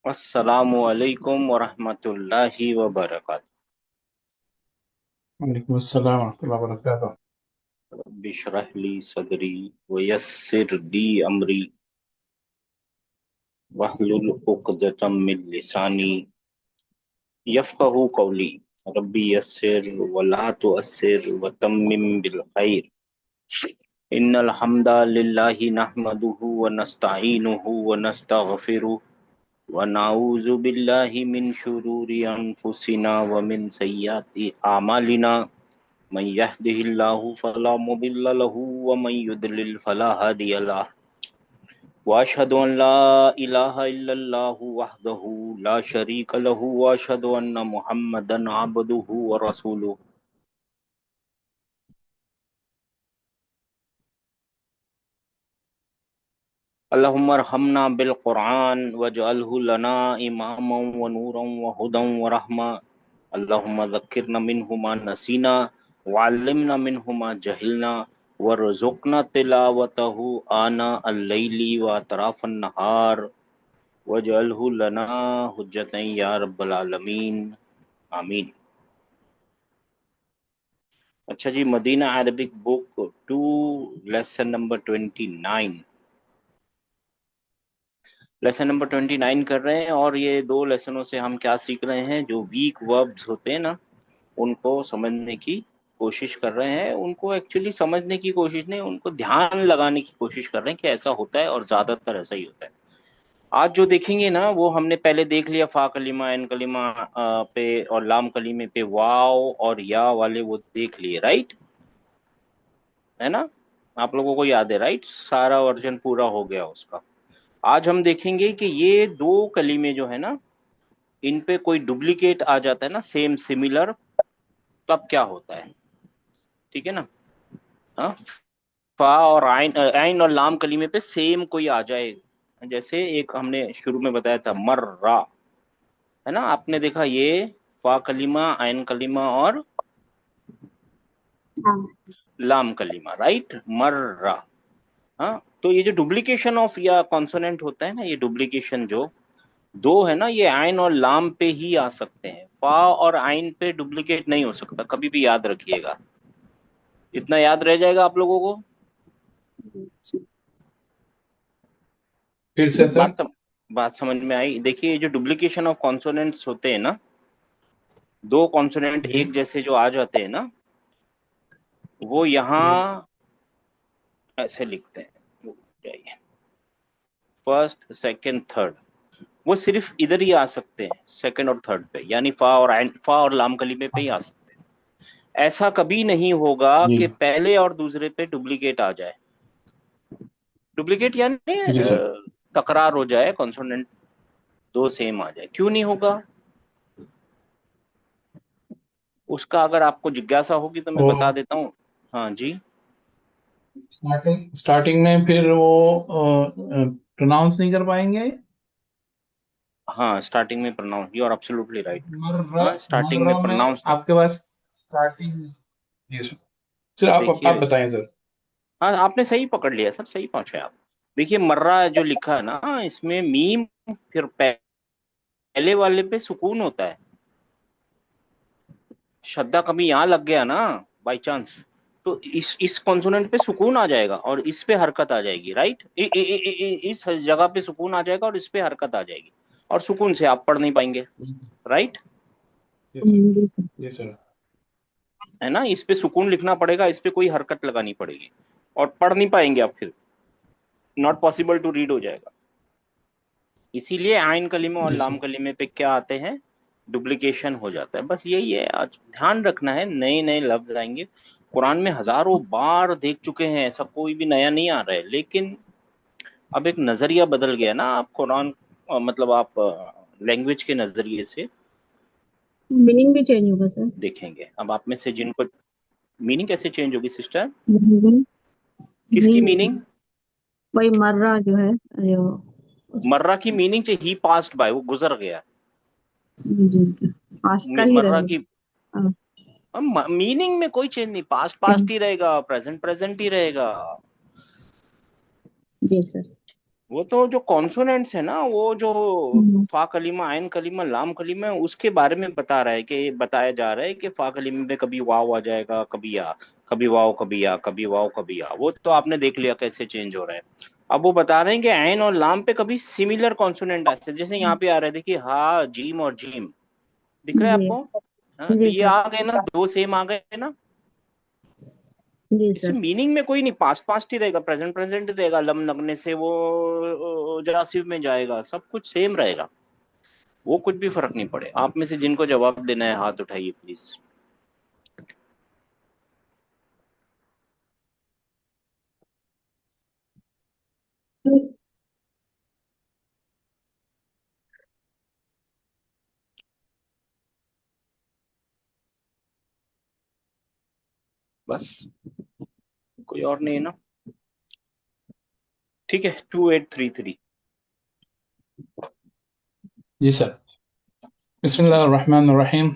अस्सलामु अलैकुम वरहमतुल्लाहि वबरकातुहू। वालेकुम अस्सलाम वरहमतुल्लाहि वबरकातुह। रब्बि इश्रह ली सदरी वयस्सिर ली अमरी वहलुल उक़दतम मिन लिसानी यफ़क़हू क़ौली। रब्बी यस्सिर वला तुअस्सिर वतम्मिम बिल खैर। इन्नल हम्दा लिल्लाहि नहमदुहु व नस्तईनुहु व नस्तगफिरुह व नऊज़ु बिल्लाहि मिन शुरूरि अनफुसिना व मिन सय्यिआति अमालिना। मन यहदिहिल्लाहु फला मुदिल्ल लहु व मन युद्लिल फला हादिय लह। व अशहदु अन ला इलाहा इल्लल्लाहु वहदहु ला शरीक लहु व अशहदु अन्ना मुहम्मदन अब्दुहु व रसूलुहु। अल्लाहुम्मा अरहमना बिल कुरआन वजअलहु लना इमामन व नूरन व हुदन व रहमा। अल्लाहुम्मा ज़क्किरना मिन्हु मा नसीना व अल्लिमना मिन्हु मा जहिलना वरज़ुक़ना तिलावतहु आना अल-लैली व अतराफ़न नहार वजअलहु लना हुज्जतन या रब्बल आलमीन। आमीन। अच्छा जी, Madina Arabic book 2 lesson number 29। Lesson number 29 कर रहे हैं और ये दो लेसनों से हम क्या सीख रहे हैं? जो वीक वर्ब्स होते हैं ना, उनको समझने की कोशिश कर रहे हैं। उनको एक्चुअली समझने की कोशिश नहीं, उनको ध्यान लगाने की कोशिश कर रहे हैं कि ऐसा होता है, और ज्यादातर ऐसा ही होता है। आज जो देखेंगे ना, वो हमने पहले देख लिया। फा कलीमा, एन कलीमा पे और लाम कलीमे पे वाव और या वाले वो देख लिए, राइट? है ना? आप लोगों को याद है, राइट? सारा वर्जन पूरा हो गया उसका। आज हम देखेंगे कि ये दो कलीमे जो है ना, इन पे कोई डुप्लीकेट आ जाता है ना, सेम सिमिलर, तब क्या होता है? ठीक है ना? हाँ, फा और आइन, आइन और लाम कलीमे पे सेम कोई आ जाए। जैसे एक हमने शुरू में बताया था, मर्रा, है ना? आपने देखा ये फा कलीमा, आइन कलीमा और हाँ। लाम कलीमा, राइट? मर्रा। हाँ, तो ये जो डुप्लीकेशन ऑफ या कॉन्सोनेंट होता है ना, ये डुप्लीकेशन जो दो है ना, ये आइन और लाम पे ही आ सकते हैं। फा और आइन पे डुप्लीकेट नहीं हो सकता, कभी भी याद रखिएगा। इतना याद रह जाएगा आप लोगों को? फिर से सर। बात बात समझ में आई? देखिए, ये जो डुप्लीकेशन ऑफ कॉन्सोनेंट्स होते हैं ना, दो कॉन्सोनेंट जी। एक जैसे जो आ जाते हैं ना, वो जी। यहाँ ऐसे लिखते हैं। जाइए, फर्स्ट, सेकंड, थर्ड, वो सिर्फ इधर ही आ सकते हैं, सेकंड और थर्ड पे, यानी फा और लाम कलीमे पे ही आ सकते हैं। ऐसा कभी नहीं होगा जी। कि पहले और दूसरे पे डुप्लीकेट आ जाए। डुप्लीकेट यानी जी सर। तकरार हो जाए, कॉन्सोनेंट दो सेम आ जाए। क्यों नहीं होगा? उसका अगर आपको जिज्ञासा होगी तो मैं वो बता देता हूँ। हाँ जी। स्टार्टिंग स्टार्टिंग में फिर वो प्रोनाउंस नहीं कर पाएंगे। हाँ, स्टार्टिंग में pronounce, you are absolutely right. मर्रा। हाँ, स्टार्टिंग में मर्रा में प्रोनाउंस नहीं। आपके पास स्टार्टिंग। जी सर। सर आप देखिए, बताएं सर। हाँ, आपने सही पकड़ लिया सर, सही पहुंचे आप। देखिए, मर्रा जो लिखा है ना, इसमें मीम फिर पहले वाले पे सुकून होता है। श्रद्धा कभी यहाँ लग गया ना, बाई चांस, तो इस कॉन्सोनेंट पे सुकून आ जाएगा और इस पे हरकत आ जाएगी, राइट? इस जगह पे सुकून आ जाएगा और इस पे हरकत आ जाएगी, और सुकून से आप पढ़ नहीं पाएंगे, राइट? जी सर। जी सर। है ना? इस पे सुकून लिखना पड़ेगा, इस पे कोई हरकत लगानी पड़ेगी, और पढ़ नहीं पाएंगे आप फिर। नॉट पॉसिबल टू रीड हो जाएगा। इसीलिए आइन कलीमे और जी लाम सर। कलीमे पे क्या आते हैं? डुप्लीकेशन हो जाता है। बस यही है, आज ध्यान रखना है। नए नए लफ्ज आएंगे, कुरान में हजारों बार देख चुके हैं, ऐसा कोई भी नया नहीं आ रहा है, लेकिन अब एक नजरिया बदल गया ना। आप कुरान मतलब आप लैंग्वेज के नजरिए से मीनिंग भी चेंज होगा सर। देखेंगे। अब आप में से जिनको मीनिंग कैसे चेंज होगी सिस्टर? मीनिंग किसकी नहीं, मीनिंग? वही मर्रा जो है जो मर्रा की मीनिंग ही पास्ट बाय, वो गुजर गया। जी पास्ट का ही मर्रा की रहेगा। हाँ, मीनिंग में कोई चेंज नहीं, पास्ट पास्ट ही रहेगा, प्रेजेंट प्रेजेंट ही रहेगा। जी सर। वो तो जो कॉन्सोनेंट्स है ना, वो जो हम्म, फा कलीमा, आयन कलीमा, लाम कलीमा है, उसके बारे में बता रहा है कि बताया जा रहा है कि फा कलीमे में कभी वाव आ जाएगा, कभी या, कभी वाव कभी या, कभी वाव कभी या। वो तो आपने देख लिया कैसे चेंज हो रहा है। अब वो बता रहे हैं कि आयन और लाम पे कभी सिमिलर कॉन्सोनेंट आते हैं, जैसे यहाँ पे आ रहा है, देखिए हा जीम और जीम, दिख रहा है जी आपको? हाँ, तो जी ये सर। आ गए ना, दो सेम आ गए ना। जी इससे सर। मीनिंग में कोई नहीं, पास्ट पास्ट ही रहेगा, प्रेजेंट प्रेजेंट ही रहेगा, लम लगने से वो जासिब में जाएगा, सब कुछ सेम रहेगा। वो कुछ भी फर्क नहीं पड़े। आप में से जिनको जवाब देना है हाथ उठाइए प्लीज। बस, कोई और नहीं है ना? ठीक है, 2833। जी सर। बिस्मिल्लाहिर्रहमानिर्रहीम।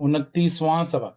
29वां सबक।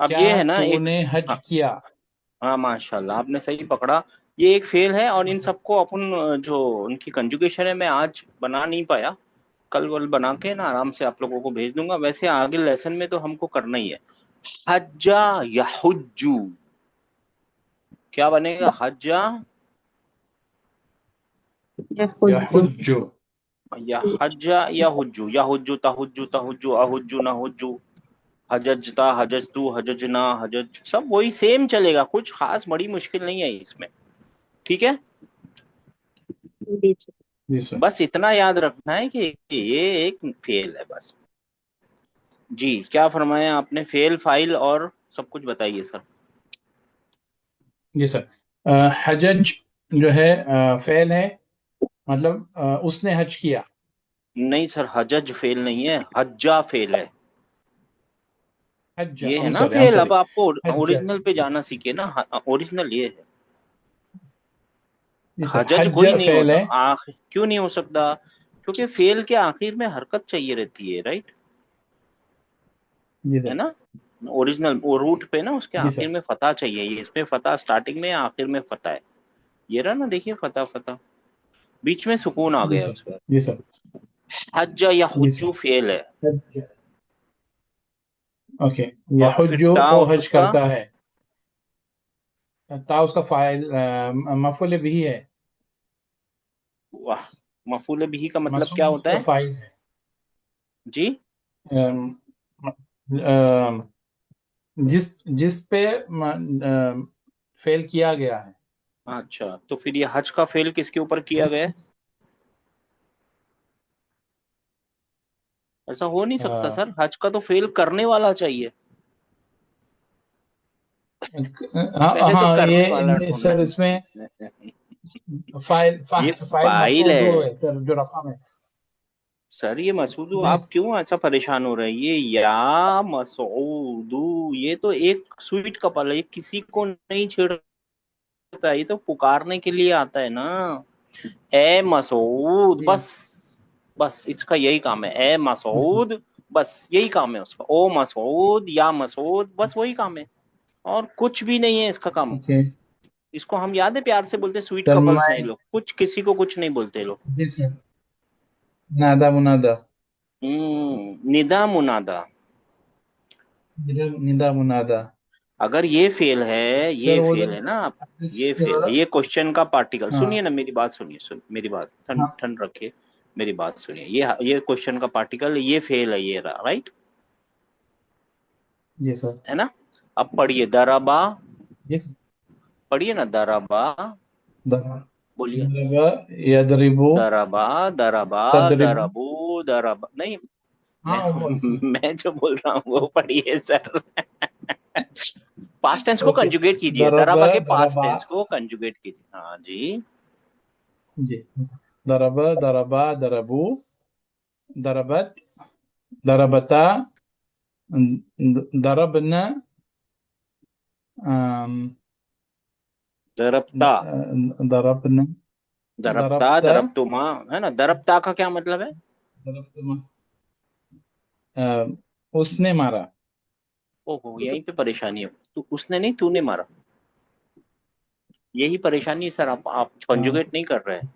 अब क्या ये है ना एक, तूने हज हाँ, किया? हाँ माशाल्लाह आपने सही पकड़ा। ये एक फेल है, और इन सबको अपन जो उनकी कंजुगेशन है मैं आज बना नहीं पाया, कल वल बना के ना आराम से आप लोगों को भेज दूंगा। वैसे आगे लेसन में तो हमको करना ही है। हज्जा या हुज्जू, क्या बनेगा? हज्जा यहुज्जु। यहुज्ज। या हज्जा या हुज्जू, या हुज्जू तहुज्जू, तहुज्जू अहुज्जू, ना हुज्जू, हजजता हजजतू हजजना हजज, सब वही सेम चलेगा, कुछ खास बड़ी मुश्किल नहीं है इसमें। ठीक है, जी सर। जी सर। बस इतना याद रखना है कि ये एक फेल है बस। जी, क्या फरमाया आपने? फेल, फाइल और सब कुछ बताइए सर। जी सर। हजज जो है फेल है, मतलब उसने हज किया। नहीं सर, हजज फेल नहीं है, हज्जा फेल है। हज, ये आई है एम ना सॉरी, आई एम फेल। अब सॉरी। आपको हज। ओरिजिनल पे जाना सीखिए ना, ओरिजिनल ये है। जी सर, हजज हज कोई नहीं फेल होता है। क्यों नहीं हो सकता? क्योंकि फेल के आखिर में हरकत चाहिए रहती है, राइट? जी है सर। ना? ओरिजिनल वो रूट पे ना उसके जी आखिर सर। में फता चाहिए, ये इसमें फता स्टार्टिंग में, आखिर में फता है। ये रहा ना, देखिए फता फता, बीच में सुकून आ जी गया सर। उसका। जी सर। हज्जा या जी हुज्जू सर। फेल है। हज। ओके। और फिर यहुज्जु ता वो हज उसका, करता है। ता उसका फाइल मफूल भी है। वाह, मफूल बिही का मतलब क्या मसूद होता का है? फाइल है। जी, अम, अम, जिस जिस पे फेल किया गया है। अच्छा, तो फिर ये हज का फेल किसके ऊपर किया जिस गया है? ऐसा हो नहीं सकता अ, सर, हज का तो फेल करने वाला चाहिए। हाँ पहले तो हाँ, करने वाला ये ढूंढना सर इसमें है। ये फाइल फाइल मसूद है है सर, जो रकम है। सर, ये मसूदू, नहीं। आप क्यों ऐसा परेशान हो रहे हैं? ये या मसूदू, ये तो एक स्वीट कपल है, ये किसी को नहीं छेड़ता, ये तो पुकारने के लिए आता है ना। ए मसूद, जी। बस, बस इसका यही काम है, ए मसूद, बस यही काम है उसका। ओ मसूद, या मसूद, बस वही काम है, और कुछ भी नहीं है इसका काम। ओके। इसको हम याद है प्यार से बोलते हैं, स्वीट सर कपल्स हैं ये मैं। लोग, कुछ किसी को कुछ नहीं बोलते ये लोग। जी सर। नादा मुनादा। निदा मुनादा। निदा निदा मुनादा। अगर ये फेल है, सर ये वो फेल जो है ना, ये फेल है, ये क्वेश्चन का पार्टिकल। सुनिए हाँ ना मेरी बात, सुनिए, मेरी बात ठंड हाँ। ठंड रखिए, मेरी बात सुनिए। ये क्वेश्चन का पार्टिकल, ये फेल है, ये रहा, राइट? जी सर। है ना? अब पढ़िए दराबा, जी सर। पढ़िए ना दराबा, दरबा। बोलिए। यदरिबु। दराबा, दराबा, तदरिबु। दराबू, दराबा नहीं, हाँ मैं वो सर। मैं जो बोल रहा हूँ वो पढ़िए सर। पास्ट टेंस को ओके। कंजुगेट कीजिए, दरबा दराबा के पास्ट दरबा। टेंस को कंजुगेट कीजिए, हाँ जी। जी। दरबा दरबा दरबू। दरबत। दरबता। दरबना। अम, दरबता, दरबना। दरबता, दरबता। दरबतुमा, है ना? दरबता का क्या मतलब है? उसने मारा। ओहो, यहीं पे परेशानी है। तू उसने नहीं, तूने मारा। यही परेशानी है सर, आप कंजुगेट नहीं कर रहे हैं।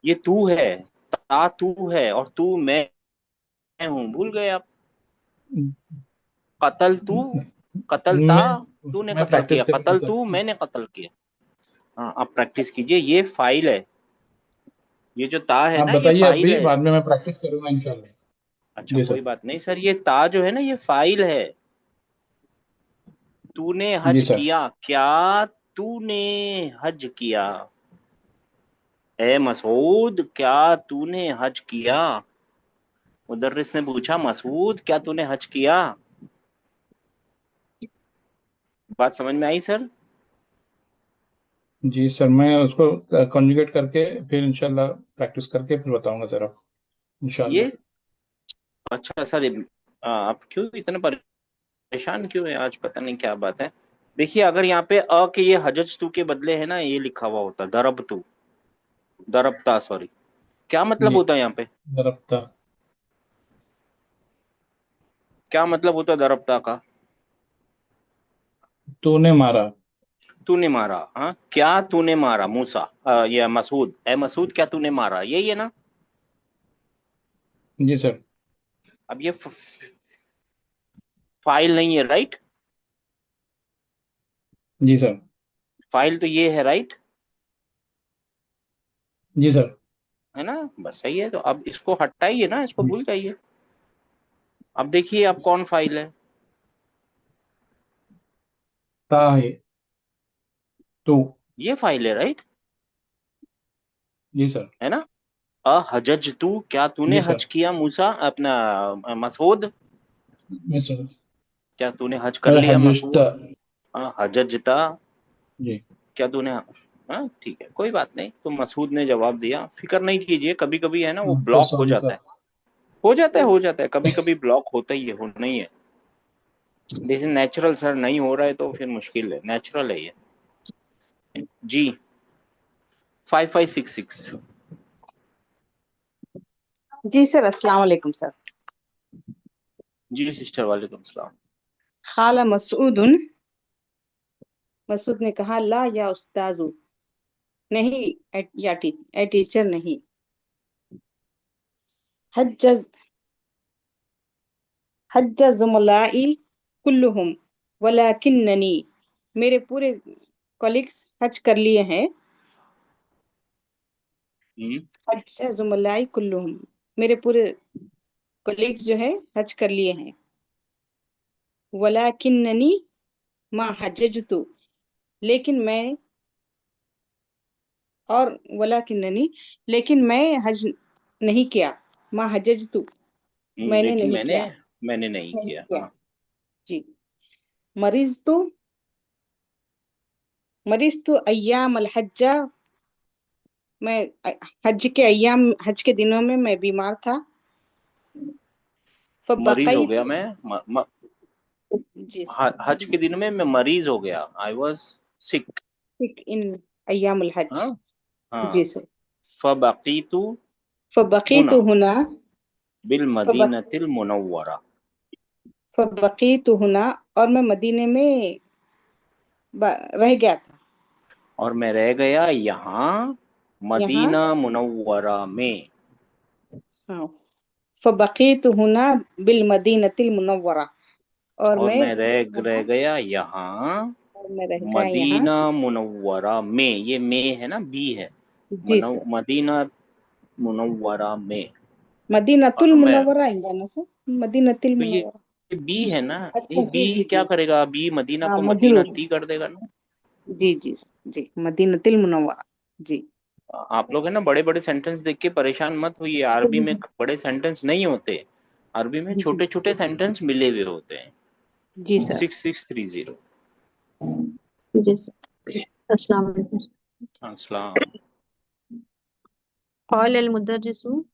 ये तू है, ता तू है, और तू मैं हूँ, भूल गए आप। कतल तू, कतल ता, मैं तूने मैं कत्ल प्रैक्टिस किया, करूंगा कतल सर। तू, मैंने कत्ल किया। हाँ, आप प्रैक्टिस कीजिए। ये फाइल है, ये जो ता है आप ना, ये बताइए फाइल अभी, है। बाद में मैं प्रैक्टिस करूंगा इंशाल्लाह। अच्छा, जी कोई सर। बात नहीं सर, ये ता जो है ना, ये फाइल है। तूने जी हज सर। किया क्या? तूने हज किया। ए मसूद, क्या तूने हज किया? मुदर्रिस ने पूछा, मसूद क्या तूने हज किया? बात समझ में आई सर? जी सर, मैं उसको कॉन्जुगेट करके फिर इंशाल्लाह प्रैक्टिस करके फिर बताऊंगा सर आप, इंशाल्लाह। ये अच्छा सर, आप क्यों इतने परेशान क्यों है आज, पता नहीं क्या बात है। देखिए, अगर यहाँ पे के ये हजज तू के बदले है ना, ये लिखा हुआ होता दरब तू, दरबता, सॉरी। क्या मतलब जी। होता है यहाँ पे? दरफ्ता। क्या मतलब होता है दरबता का? तूने मारा। तूने मारा। हाँ, क्या तूने मारा मूसा, ये मसूद, ए मसूद क्या तूने मारा, यही है ना? जी सर। अब ये फाइल नहीं है, राइट? जी सर। फाइल तो ये है, राइट? जी सर। है ना? बस सही है, तो अब इसको हटाइए ना, इसको भूल जाइए। अब देखिए, अब कौन फाइल है? ता है। तू। ये फाइल है, राइट? जी सर। है ना? हजज तू, क्या तूने जी हज सर। किया मूसा, अपना मसूद, जी सर। क्या तूने हज कर लिया हजस्ता। मसूद? हजजता, जी। क्या तूने। हाँ ठीक है, कोई बात नहीं। तो मसूद ने जवाब दिया, फिक्र नहीं कीजिए, कभी कभी है ना वो तो ब्लॉक हो सॉरी जाता सर। है। हो जाता है, हो जाता है, कभी कभी ब्लॉक होता ही है, होना ही है। दिस इज नेचुरल सर, नहीं हो रहा है तो फिर मुश्किल है, नेचुरल है ये। जी, 5566। जी सर, अस्सलाम वालेकुम सर। जी सिस्टर, वालेकुम सलाम। खाला मसूदुन, मसूद ने कहा, ला या उस्ताजु, नहीं, ए टीचर नहीं। हज्ज हज्ज जुमलाई कुल्लुहुम वलाकिन्ननी, मेरे पूरे कॉलिग्स हज कर लिए हैं। हम्म। हज्ज जुमलाई कुल्लुहुम, मेरे पूरे कॉलिग्स जो है हज कर लिए हैं। वलाकिन्ननी मा हज्जतु, लेकिन मैं, और वलाकिन्ननी, लेकिन मैं हज नहीं किया। मा हज्जतु, मैंने लेकिन नहीं मैंने किया। मैंने नहीं नहीं किया, किया। हाँ। जी। मरीज तो मरीज तो अय्याम अल हज्जा, मैं हज के दिनों में मैं बीमार था। मरीज हो फबकैत, गया मैं, जी, हज के दिन में मैं मरीज हो गया, आई वॉज सिक। सिक इन अय्याम अल हज। हाँ जी हाँ। सर। फबकीतु फबकीत हुना हुना, बिल फब मदीनतिल मुनव्वरा, फबकीत हुना, और मैं मदीने में रह गया था। और मैं रह गया यहाँ यहाँ, मदीना मुनव्वरा में। हाँ, फबकीत हुना बिल मदीनतिल मुनव्वरा, और और मैं मैं रह गया यहाँ और मैं रह गया यहाँ। मदीना मुनव्वरा में, ये में है ना, बी है। जी सर। मदीना मुनव्वरा में। मदीनतुल और मैं, मुनव्वरा आएगा ना सर, मदीनतुल तो मुनव्वरा। ये बी है ना, ये अच्छा, जी बी जी क्या जी। करेगा, बी मदीना हाँ, को मदीना मजरूर। ती कर देगा ना। जी जी जी, मदीनतुल मुनव्वरा। जी। आप लोग है ना, बड़े बड़े सेंटेंस देख के परेशान मत होइए, अरबी में बड़े सेंटेंस नहीं होते। अरबी में जी छोटे छोटे सेंटेंस मिले हुए होते हैं। जी सर। 6630। जी सर। अस्सलाम वालेकुम। अस्सलाम। कॉल अल मुदर्रिसु,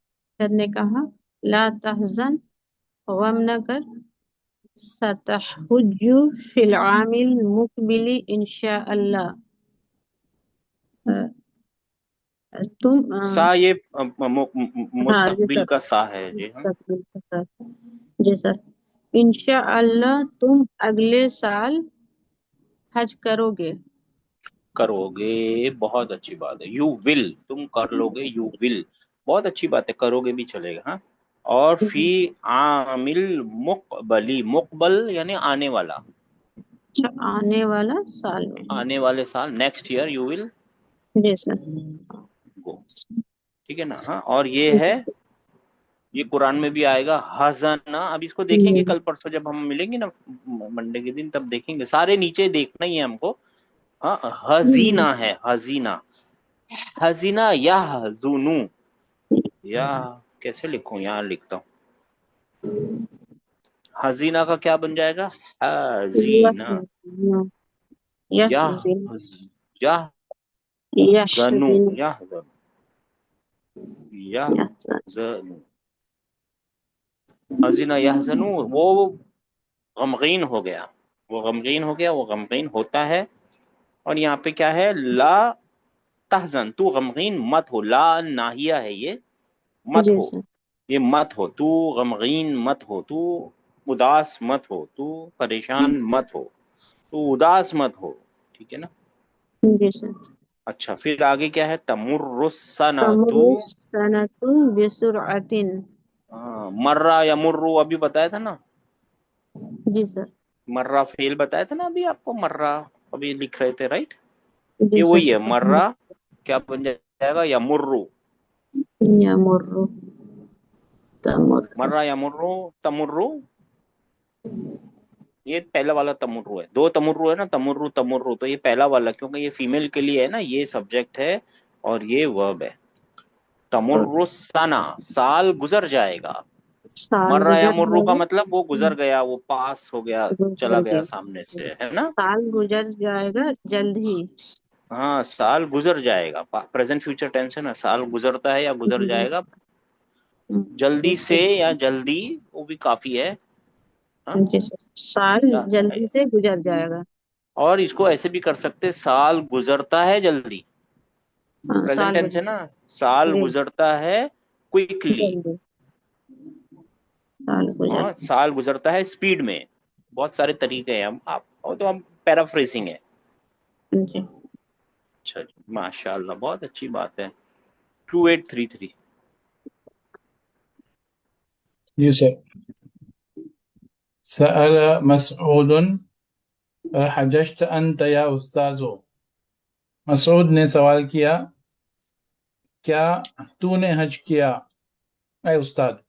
सर ने कहा, ला तहजन, गम न कर, सतहुज्जु फिल आमिल मुकबिली इंशा अल्लाह, तुम सा ये हाँ जी मुस्तकबिल सर, का सा है जी। हाँ, मुस्तकबिल के साथ। जी सर, इंशाअल्लाह तुम अगले साल हज करोगे। करोगे, बहुत अच्छी बात है। यू विल, तुम कर लोगे, यू विल, बहुत अच्छी बात है, करोगे भी चलेगा। हाँ, और फी आमिल मुकबली, मुकबल यानी आने वाला, अच्छा, आने वाला साल में। आने वाले साल, नेक्स्ट ईयर यू विल जी सर। गो। ठीक है ना। हाँ, और ये है, जी सर। ये कुरान में भी आएगा, हज़ना। अब इसको देखेंगे कल परसों जब हम मिलेंगे ना, मंडे के दिन, तब देखेंगे। सारे नीचे देखना ही है हमको। हाँ, हजीना है, हजीना, हजीना या हजूनू, या कैसे लिखूं, यहाँ लिखता हूँ। हजीना का क्या बन जाएगा, हजीना, या यहज़िन, या जनू, यहज़िन, या जनू, या यहज़न। जनू, हजीना या जनू, वो गमगीन हो गया, वो गमगीन हो गया, वो गमगीन होता है। और यहाँ पे क्या है, ला तहजन, तू गमगीन मत हो, ला नाहिया है ये, मत जी हो, सर। ये मत हो, तू गमगीन मत हो, तू उदास मत हो, तू परेशान मत हो, तू उदास मत हो। ठीक है ना। जी सर। अच्छा, फिर आगे क्या है, तमुर्रुस्सना तू, तमुरु सनतु बिसुरअतिन। मर्रा या मुर्रू अभी बताया था ना, जी सर। मर्रा फेल बताया था ना अभी आपको, मर्रा अभी लिख रहे थे, राइट। जी ये सर। वही है, मर्रा क्या बन जाएगा, या मुर्रू, यमुर्रु, तमुर्रु। मर्रा या मुर्रू, तमुर्रू, ये पहला वाला तमुर्रू है। दो तमुर्रू है ना, तमुर्रू तमुर्रू, तो ये पहला वाला, क्योंकि ये फीमेल के लिए है ना, ये सब्जेक्ट है और ये वर्ब है। तमुर्रुस्सना, साल गुजर जाएगा। साल मर्रा या गुजर मुर्रू का जाएगा, मतलब वो गुजर गया, वो पास हो गया, चला गुजर गया गया। सामने से, है ना। साल गुजर जाएगा जल्द ही। हाँ, साल गुजर जाएगा, प्रेजेंट फ्यूचर टेंस है ना, साल गुजरता है या गुजर जाएगा, जल्दी से या जल्दी, वो भी काफी है। हाँ, जी सर, साल या, जल्दी से गुजर जाएगा। और इसको ऐसे भी कर सकते, साल गुजरता है जल्दी, हाँ, प्रेजेंट साल टेंस है गुजर, ना, साल जी, गुजरता है क्विकली, जल्दी, साल गुजर। और साल गुजरता है स्पीड में। बहुत सारे तरीके हैं, हम आप, और तो हम पैराफ्रेजिंग है। जी। अच्छा जी, माशाल्लाह, बहुत अच्छी बात है। 2833। जी सर। सअल मसऊदुन हजजत अंत या उस्ताजो। मसऊद ने सवाल किया, क्या तूने हज किया ऐ उस्ताद।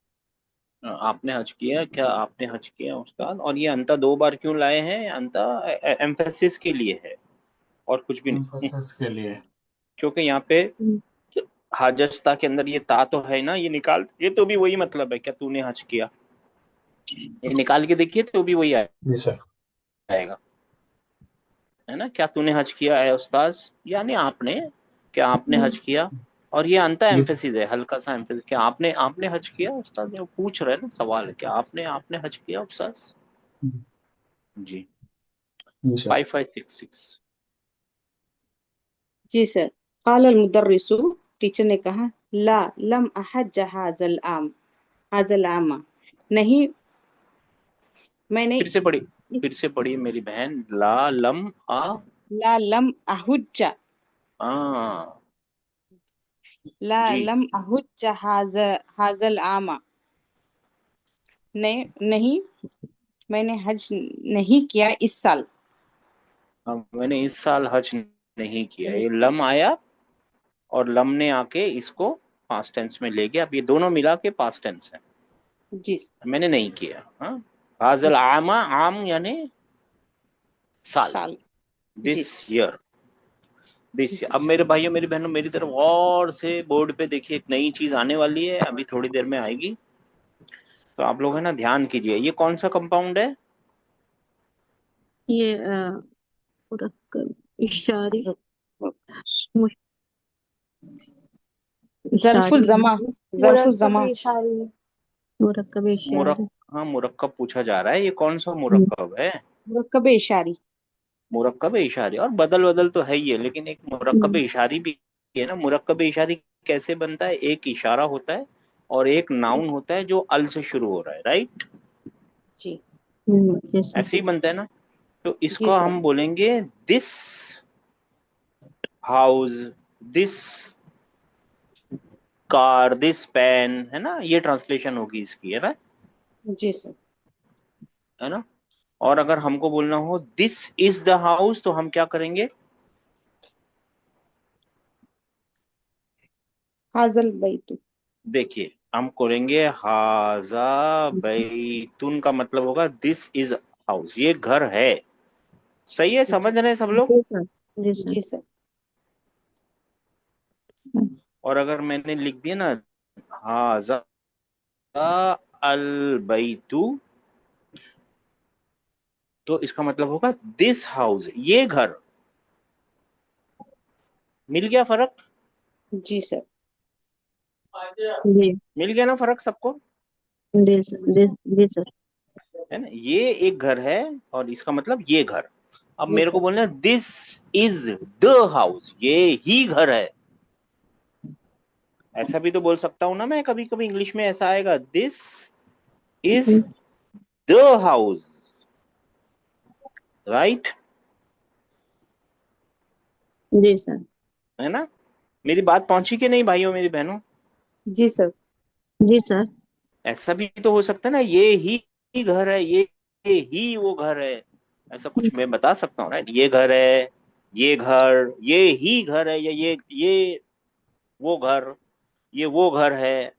आपने हज किया, क्या आपने हज किया उस्ताद। और ये अंता दो बार क्यों लाए हैं, अंता एम्फेसिस के लिए है, और कुछ भी नहीं। एम्फेसिस के लिए। क्योंकि यहाँ पे हाजस्ता के अंदर ये ता तो है ना, ये निकाल, ये तो भी वही मतलब है, क्या तूने हज किया, ये निकाल के देखिए तो भी वही जी सर। आएगा, है ना। क्या तूने हज किया है उस्ताद, यानी आपने, क्या आपने हज किया। और ये अंता जी सर। एम्फेसिस है, हल्का सा एम्फेसिस, क्या आपने, आपने हज किया उस्ताद, ये पूछ रहे हैं ना, सवाल है, क्या आपने, आपने हज किया उस्ताद। जी। जी सर। 5566। जी सर। काल अल मुदर्रिसु, टीचर ने कहा, ला लम अहज हाजल आमा, नहीं मैंने फिर से पढ़ी, फिर इस, से पढ़ी मेरी बहन, ला लम आ, ला लम अहुज्जा, हाँ ला जी। लम अहुज्जा हाजल आमा, नहीं नहीं मैंने हज नहीं किया इस साल। हाँ, मैंने इस साल हज नहीं किया, नहीं ये किया। लम आया और लम ने आके इसको पास्ट टेंस में ले गया। अब ये दोनों मिला के पास्ट टेंस है, जी मैंने नहीं किया। हाँ, हाजल जी आमा, आम यानी साल, साल। जी दिस ईयर, दिस ईयर। जी अब मेरे भाइयों मेरी बहनों, मेरी तरफ और से बोर्ड पे देखिए, एक नई चीज आने वाली है, अभी थोड़ी देर में आएगी, तो आप लोग है ना ध्यान कीजिए। ये कौन सा कंपाउंड है, ये मुरक्कब इशारी, मुश- जरफुल इशारी, जमा, जरफुल मुरक्कब जमा। इशारी, मुरक्कब मुरक इशारी। हाँ, मुरक्कब पूछा जा रहा है, ये कौन सा मुरक्कब है। मुरक्कब इशारी। मुरक्कब इशारी, और बदल बदल तो है ही है, लेकिन एक मुरक्कब इशारी भी है ना, मुरक्कब इशारी कैसे बनता है, एक इशारा होता है और एक नाउन होता है जो अल से शुरू हो रहा है, राइट? जी जी सर। ऐसे ही बनता है ना। तो जी इसको सर। हम बोलेंगे this house, this car, this pen, है ना, ये ट्रांसलेशन होगी इसकी, जी सर। है ना। और अगर हमको बोलना हो दिस इज द हाउस तो हम क्या करेंगे? हाजल बैतु। देखिए, हम करेंगे हाजा बैतुन का मतलब होगा दिस इज हाउस, ये घर है। सही है, समझ रहे हैं सब लोग? जी सर। जी सर। जी सर। और अगर मैंने लिख दिया ना हाजा अल बैतु, तो इसका मतलब होगा दिस हाउस, ये घर। मिल गया फर्क? जी सर। जी मिल गया ना फर्क सबको? जी सर। जी सर। है ना, ये एक घर है और इसका मतलब ये घर। अब ये मेरे को घर। बोलना है दिस इज द हाउस, ये ही घर है। ऐसा भी तो बोल सकता हूं ना मैं, कभी कभी इंग्लिश में ऐसा आएगा, this is the house, right? जी सर। है ना। मेरी बात पहुंची कि नहीं भाइयों मेरी बहनों? जी सर। जी सर। ऐसा भी तो हो सकता है ना, ये ही घर है, ये ही वो घर है। ऐसा कुछ मैं बता सकता हूँ, राइट? ये घर है, ये घर, ये ही घर है, या ये वो घर, ये वो घर है।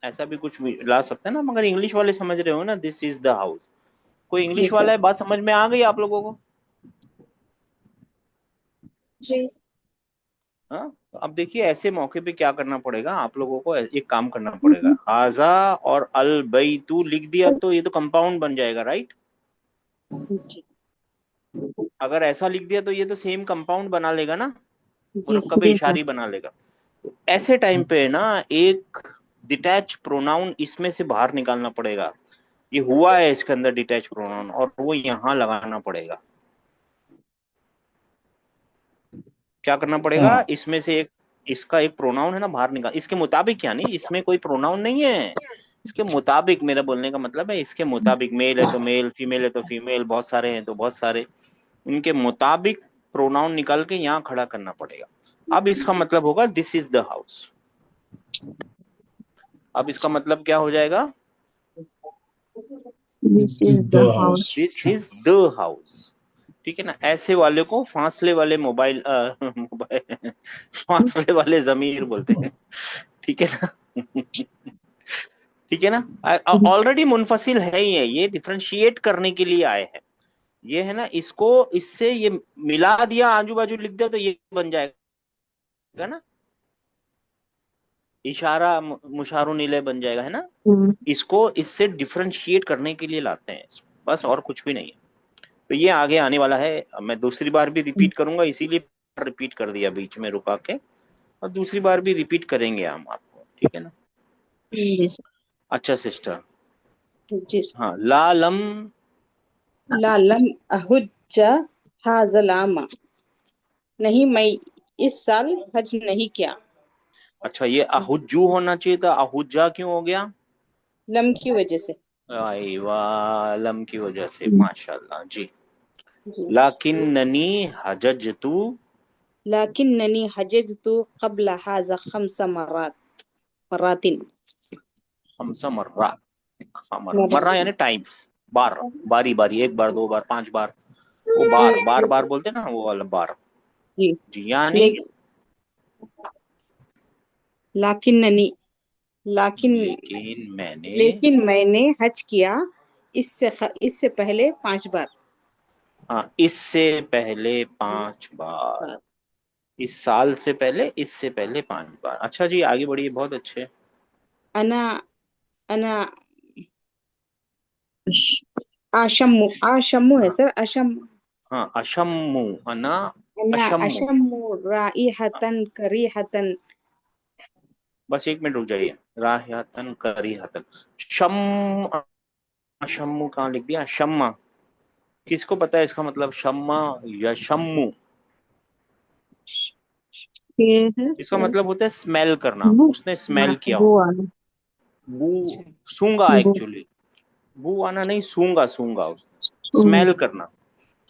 ऐसा भी कुछ भी ला सकता है ना, मगर इंग्लिश वाले समझ रहे हो ना, दिस इज द हाउस। कोई जी इंग्लिश सर। वाला है, बात समझ में आ गई आप लोगों को? जी। हाँ, तो अब देखिए, ऐसे मौके पे क्या करना पड़ेगा आप लोगों को, एक काम करना पड़ेगा। हाजा और अल बैतू लिख दिया तो ये तो कंपाउंड बन जाएगा, राइट? जी। अगर ऐसा लिख दिया तो ये तो सेम कंपाउंड बना लेगा ना, जी मुरक्कब जी सर। इशारी बना लेगा। तो ऐसे टाइम पे ना एक डिटैच प्रोनाउन इसमें से बाहर निकालना पड़ेगा। ये हुआ है इसके अंदर डिटैच प्रोनाउन, और वो यहां लगाना पड़ेगा। क्या करना पड़ेगा, हाँ इसमें से एक, इसका एक प्रोनाउन है ना बाहर निकाल, इसके मुताबिक, यानी इसमें कोई प्रोनाउन नहीं है, इसके मुताबिक, मेरा बोलने का मतलब है इसके मुताबिक। मेल है तो मेल, फीमेल है तो फीमेल, बहुत सारे हैं तो बहुत सारे, उनके मुताबिक प्रोनाउन निकाल के यहाँ खड़ा करना पड़ेगा। अब इसका मतलब होगा दिस इज द हाउस। अब इसका मतलब क्या हो जाएगा? This is the the house. House. This अच्छा। Is the house. ठीक है ना। ऐसे वाले को फासले वाले मोबाइल मोबाइल फासले वाले जमीर बोलते हैं। ठीक है ना। ठीक है ना। ऑलरेडी मुनफसिल है ही है, ये डिफरेंशिएट करने के लिए आए हैं। ये है ना, इसको इससे ये मिला दिया, आजू बाजू लिख दिया तो ये बन जाएगा ना, इशारा मुशारो नीले बन जाएगा, है ना। इसको इससे डिफरेंशिएट करने के लिए लाते हैं, बस, और कुछ भी नहीं है। तो ये आगे आने वाला है, मैं दूसरी बार भी रिपीट करूंगा, इसीलिए रिपीट कर दिया बीच में रुका के, और दूसरी बार भी रिपीट करेंगे हम आपको, ठीक है ना। जी सर। अच्छा सिस्टर। जी सर। हाँ, लालम। ला लम अहुज्ज हाजल आमा। नहीं, मैं इस साल हज नहीं किया। अच्छा, ये अहुज्जू होना चाहिए था, अहुज्जा क्यों हो गया? लम की वजह से। वाह, लम की वजह से, माशाल्लाह जी। जी। लाकिन ननी हजजतू। लाकिन ननी हजजतु कबल हाजा खम्स मरातिन। हमसा मर्रा। हाँ, मर्रा मर्रा मरातिन। यानी टाइम्स, बार, बारी बारी, एक बार, दो बार, 5 बार, वो जी बार बार जी बार बोलते हैं ना, वो वाला बार। जी। जी, यानी लेकिन लाकिन ननी, लाकिन लेकिन मैंने, लेकिन मैंने हज किया इससे पहले 5 बार। हाँ, इससे पहले 5 बार, इस साल से पहले, इससे पहले 5 बार। अच्छा जी, आगे बढ़िए, बहुत अच्छे। अना अना आशम्मु, आशम्मु है हाँ सर, अशम। हाँ, अशम्मु, अना अना अशम्मु। अशम्मु राइहतन करीहतन। बस 1 मिनट रुक जाइए। राहतन करीहतन, शम, शम्मू कहाँ लिख दिया, शम्मा। किसको पता है इसका मतलब, शम्मा या शम्मू? ये है इसका मतलब होता है स्मेल करना, बू उसने स्मेल किया बू हो। आना। बू, अच्छा सूंगा बू एक्चुअली, बू आना नहीं, सूंगा, सूंगा, स्मेल सूंघ करना,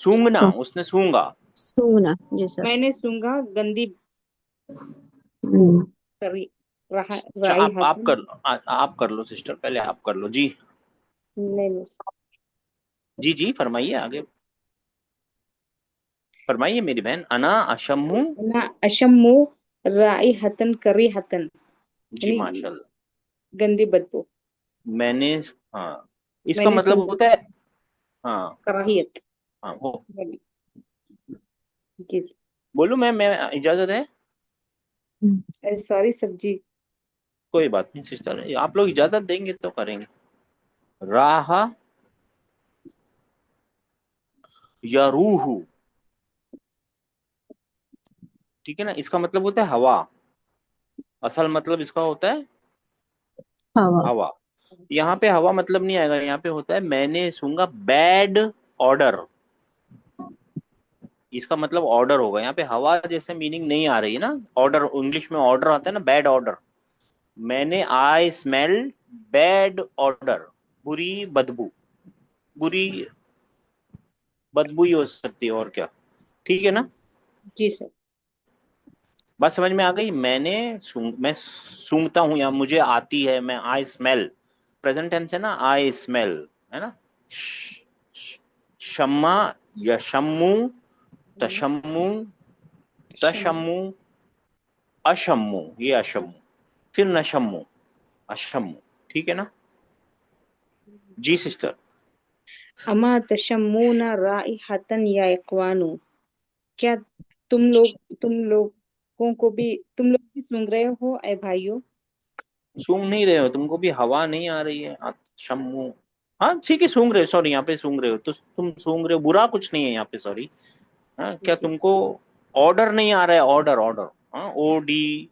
सूंघना, उसने सूंगा। सूंघना। जी सर। मैंने सूंघा गंदी हम्म, करी रहा अच्छा, राई आप हतन। कर लो, आप कर लो सिस्टर, पहले आप कर लो जी। नहीं नहीं, जी जी, फरमाइए आगे, फरमाइए मेरी बहन। अना अशम्मु। ना अशम्मु राई हतन करी हतन, जी यानी माशाल्लाह। गंदी बदबू। मैंने, हाँ, इसका मैंने मतलब सूंघा होता है, हाँ, कराहियत हाँ वो, वाली। जी बोलूं मैं इजाजत है? सॉरी सब्जी। कोई बात नहीं सिस्टर, आप लोग इजाजत देंगे तो करेंगे। राह या रूह, ठीक है ना, इसका मतलब होता है हवा, असल मतलब इसका होता है हवा। हवा। यहाँ पे हवा मतलब नहीं आएगा, यहाँ पे होता है मैंने सूंगा बैड ऑर्डर, इसका मतलब ऑर्डर होगा। यहाँ पे हवा जैसे मीनिंग नहीं आ रही है ना, ऑर्डर, इंग्लिश में ऑर्डर आता है ना, बैड ऑर्डर। मैंने आई स्मेल बैड ऑर्डर, बुरी बदबू, बुरी बदबू ही हो सकती है, और क्या, ठीक है ना। जी सर। बात समझ में आ गई? मैं सूंघता हूँ या मुझे आती है, मैं आई स्मेल, प्रेजेंट टेंस है ना, आई स्मेल, है ना। श- श- शम्मा, यशम्मु, तशम्मु, शम तशम्मु, अशम्मु, ये अशम्मु, फिर नशम्मु, अशम्मु, ठीक है ना। जी सिस्टर। अमा तशम्मुना राइहतन या इख्वानु, क्या तुम लोग भी सूंघ रहे हो ए भाइयों। सूंघ नहीं रहे हो, तुमको भी हवा नहीं आ रही है, शम्मू, हाँ ठीक है, सूंघ रहे हो, सॉरी, यहाँ पे सूंघ रहे हो तो तुम सूंघ रहे हो, बुरा कुछ नहीं है यहाँ पे, सॉरी। हाँ, क्या जी तुमको ऑर्डर नहीं आ रहा है? ऑर्डर, ऑर्डर, हाँ, O D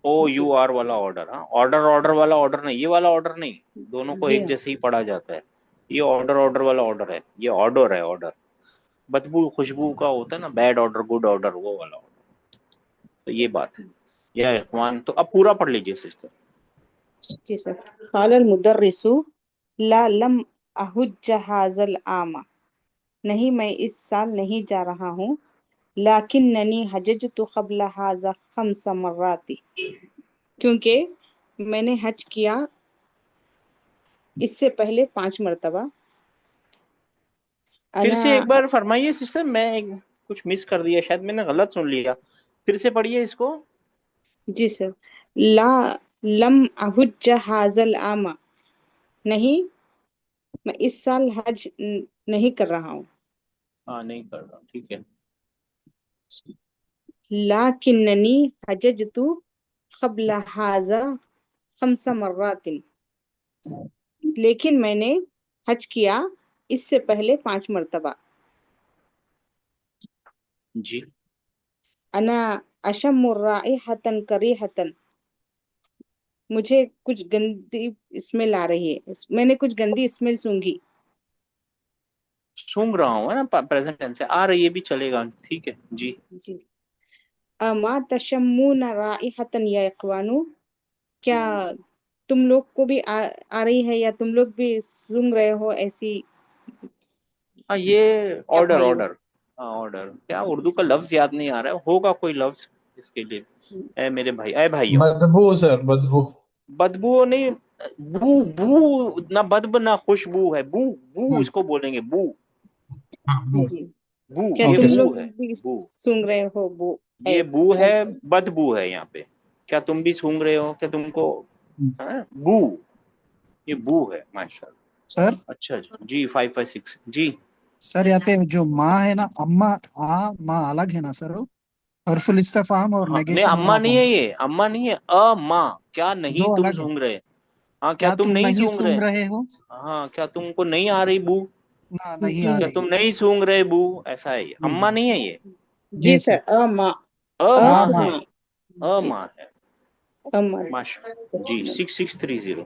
O G U R वाला ऑर्डर, हाँ, ऑर्डर, ऑर्डर वाला ऑर्डर नहीं, ये वाला ऑर्डर नहीं, दोनों को जी एक हाँ। जैसे ही पढ़ा जाता है। ये ऑर्डर, ऑर्डर वाला ऑर्डर है, ये ऑर्डर है, ऑर्डर, बदबू खुशबू का होता है ना, बैड ऑर्डर गुड ऑर्डर, वो वाला ऑर्डर, तो ये बात है। या इखवान, तो अब पूरा पढ़ लीजिए सिस्टर। जी सर। क़ालल मुदर्रिसु ला लम अहुज्ज हाज़ल आमा, नहीं मैं इस साल नहीं जा रहा हूँ। लाकिन्ननी हजजतु क़ब्ल हाज़ा ख़म्स मर्राति, क्योंकि मैंने हज किया इससे पहले 5 मरतबा। फिर अना से एक बार फरमाइए सिस्टर, कुछ मिस कर दिया, शायद मैंने गलत सुन लिया, फिर से पढ़िए इसको। जी सर। ला लम अहुज्ज हाज़ल आमा, नहीं मैं इस साल हज नहीं कर रहा हूँ। हाँ, नहीं कर रहा, ठीक है। लाकिन्ननी हजजतु क़ब्ल हाज़ा ख़म्स मर्रातिन, लेकिन मैंने हज किया इससे पहले 5 मरतबा। जी, अना अशम्मु राइहतन करीहतन, मुझे कुछ गंदी स्मेल आ रही है, मैंने कुछ गंदी स्मेल सूंघी। सूंघ रहा हूँ, है ना, प्रेजेंट टेंस से आ रही है भी चलेगा, ठीक है जी। जी। अमा तशम्मुना राइहतन या इख्वानु, क्या तुम लोग को भी आ रही है या तुम लोग भी सूंघ रहे हो ऐसी हाँ, ये या ऑर्डर, भाइयों। ऑर्डर, हाँ ऑर्डर, क्या उर्दू का लफ्ज याद नहीं आ रहा है, होगा कोई लफ्ज इसके लिए। ए मेरे भाई, ए भाइयों, बदबू सर, बदबू। बदबू नहीं, बू, बू ना, बदबू ना खुशबू है, बू, बू हम्म, इसको बोलेंगे, बू, हाँ, वो। जी। बू, क्या ये ओके तुम सर। बू लोग है, भी बू, सूंघ रहे हो वो ये बू है, बदबू। बदबू है यहाँ पे। क्या तुम भी सूंघ रहे हो? क्या तुमको, हाँ, बू, ये बू है माशाल्लाह। सर। अच्छा जी, 556 जी। सर यहाँ पे जो माँ है ना, अम्मा, आ माँ अलग है ना सर, वो हर्फुल इस्तिफाम और हाँ, नहीं नेगेशन अम्मा वाला नहीं माँ है, ये अम्मा नहीं है, अ माँ, क्या नहीं दो तुम अलग है। सूंघ रहे? हाँ, क्या क्या तुम तुम नहीं नहीं सूंघ रहे? सूंघ रहे हो? हाँ, क्या तुमको नहीं आ रही बू? ना, नहीं जी आ क्या रही। तुम नहीं सूंघ रहे बू? ऐसा है ये, जी अम्मा जी। नहीं है ये, जी जी सर। सर। अमा, अ अ हाँ माँ फिर माँ। है, माँ। अ जी माँ सर। है, अमा। माशा जी। 6630।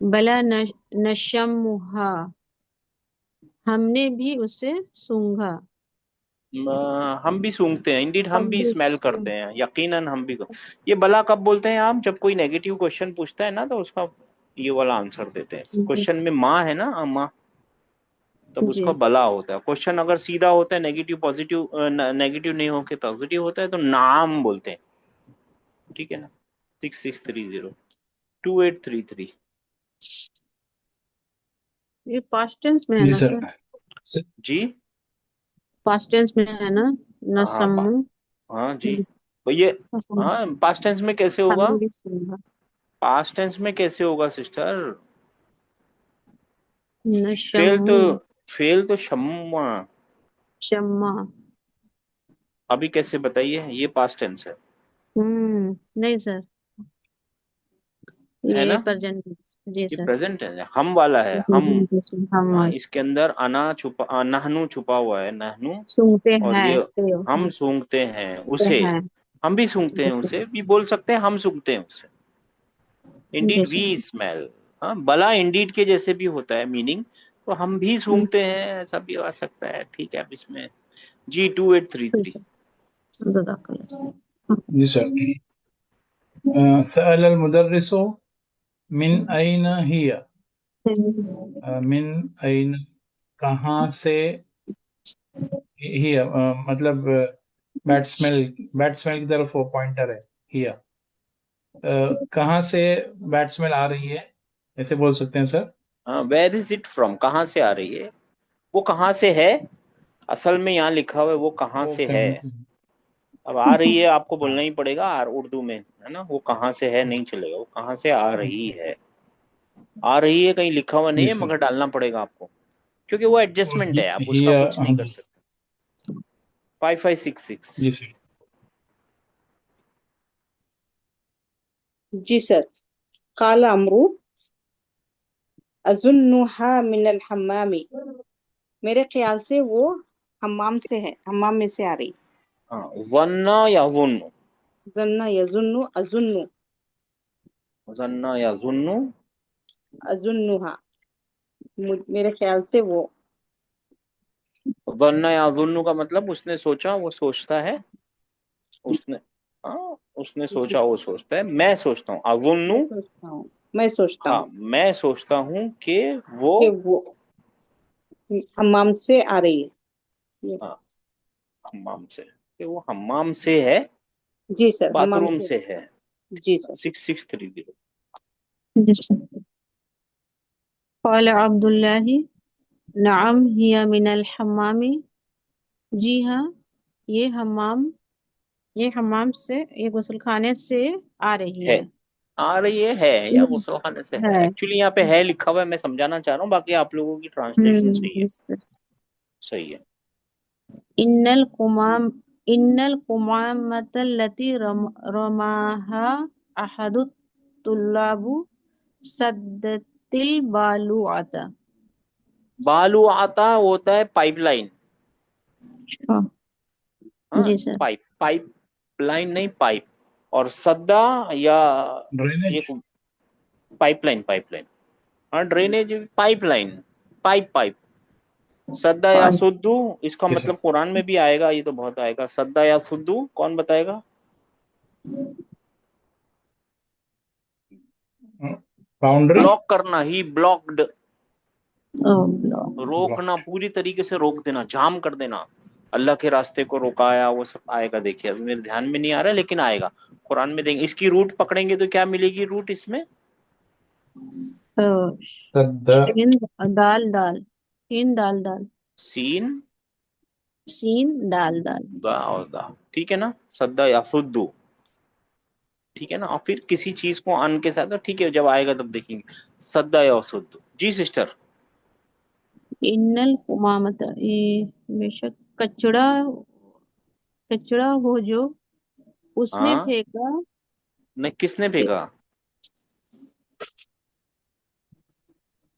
बला नशम्मुहा, हमने भी उसे सूंघा। हम भी सूंघते हैं, इंडीड हम हम भी भी स्मेल करते हैं, यकीनन हम भी। ये बला कब बोलते हैं आप? जब कोई नेगेटिव क्वेश्चन पूछता है ना, तो उसका ये वाला आंसर देते हैं। जी क्वेश्चन में माँ है ना, माँ, तब जी उसका भला होता है। क्वेश्चन अगर सीधा होता है, नेगेटिव पॉजिटिव, नेगेटिव नहीं होके पॉजिटिव होता है, तो नाम बोलते हैं। ठीक है ना? 6630 2833। ये पास्ट टेंस में है जी ना सर। सर? जी पास्ट टेंस में है ना? हाँ नसम्मु। हाँ जी। तो ये, हाँ, पास्ट टेंस में कैसे होगा? हमने भी सुना। पास्ट टेंस में कैसे होगा सिस्टर? फेल तो, नशम्मु। फेल तो शम्मा। शम्मा। अभी कैसे बताइए? ये पास्ट टेंस नहीं सर, है ये ना? प्रेजेंट। जी ये सर। प्रेजेंट है, हम वाला है, हम। हम हाँ, इसके अंदर अना छुपा, नहनु छुपा हुआ है, नहनु। सुनते और हैं ये ते हम हैं, सूंघते हैं ते उसे। हैं। हम भी सूंघते हैं उसे, भी बोल सकते हैं, हम सूंघते हैं उसे। जी इंडीड वी सर। स्मेल। हाँ, भला इंडीड के जैसे भी होता है मीनिंग। तो हम भी सूंघते हैं, ऐसा भी आ सकता है। ठीक है, अब इसमें जी टू एट थ्री ठीक थ्री है। जज़ाकल्लाह। जी सर। सअल अल मुदर्रिसु मिन अइन हिया। मिन अइन, कहाँ से? हिया मतलब बैड स्मेल, बैड स्मेल की तरफ वो पॉइंटर है। हिया कहाँ से बैड स्मेल आ रही है, ऐसे बोल सकते हैं सर। हाँ, वेयर इज इट फ्रॉम, कहाँ से आ रही है? वो कहाँ से है? असल में यहाँ लिखा हुआ है वो कहाँ वो से है। कहाँ से? अब आ रही है आपको हाँ बोलना ही पड़ेगा, और उर्दू में है ना, वो कहाँ से है नहीं चलेगा, वो कहाँ से आ रही है। आ रही है कहीं लिखा हुआ नहीं जी है, सर। मगर डालना पड़ेगा आपको, क्योंकि वो एडजस्टमेंट है, आप उसका हिया, कुछ नहीं कर सकते। 5566। जी सर। जी सर। काला अमरू अजुन्नुहा मिनल हम्मामी। मेरे ख्याल से वो हम्माम से है, हम्माम में से आ रही। हाँ, वन्ना या वुन्न। जन्ना यजुन्नु अजुन्नु। जन्ना या जुन्नु। अजुन्नुहा, मेरे ख्याल से वो। वन्ना या जुन्नु का मतलब उसने सोचा, वो सोचता है। उसने, हाँ, उसने जी सोचा, वो सर। सोचता है। मैं सोचता हूँ, अजुन्नु। मैं सोचता हूँ मैं सोचता हूँ कि वो, कि वो हम्माम से आ रही है। हाँ, हम्माम से, कि वो हम्माम से है, जी सर, हम्माम बाथरूम से। से है। जी सर। 6630। जी सर। क़ाल अब्दुल्लाहि नअम हिया मिनल हम्मामी। जी हाँ, ये हम्माम, ये हम्माम से, ये गुस्लखाने से आ रही है, है। आ रही है या गुसल खाने से है? है। एक्चुअली यहाँ पे है लिखा हुआ है, मैं समझाना चाह रहा हूँ, बाकी आप लोगों की ट्रांसलेशन सही है। जी सर। सही है। इन्नल कुमाम, इन्नल कुमामतल्लती रमाहा अहदुत तुल्लाबु सद्दतिल बालुआता। बालू आता होता है पाइपलाइन। अच्छा। हाँ, जी सर। पाइप, पाइप लाइन नहीं, पाइप। और सद्दा या ड्रेनेज। एक पाइपलाइन, पाइपलाइन। हाँ, ड्रेनेज, पाइपलाइन, पाइप, पाइप। सद्दा या पाइप। सुद्दू, इसका जी सर। मतलब कुरान में भी आएगा, ये तो बहुत आएगा। सद्दा या सुद्दू कौन बताएगा? बाउंड्री। ब्लॉक करना, ही ब्लॉक्ड। ओ ब्लॉक। रोकना, ब्लॉक। पूरी तरीके से रोक देना, जाम कर देना। अल्लाह के रास्ते को रोकाया, वो सब आएगा। देखिए, अभी मेरे ध्यान में नहीं आ रहा, लेकिन आएगा। कुरान में देंगे, इसकी रूट पकड़ेंगे तो क्या मिलेगी रूट इसमें? ओ, सद्दा। शीन दाल दाल, शीन दाल दाल, सीन, सीन दाल दाल। दा और दा। ठीक है ना, सद्दा या सुद्दू। ठीक है ना, और फिर किसी चीज को अन के साथ, तो ठीक है, जब आएगा तब देखेंगे। सद्दा या सुद्दू। जी सिस्टर। इन्नल कुमामत, ये बेशक कचड़ा, कचड़ा हो जो उसने हाँ, फेंका। नहीं, किसने फेंका?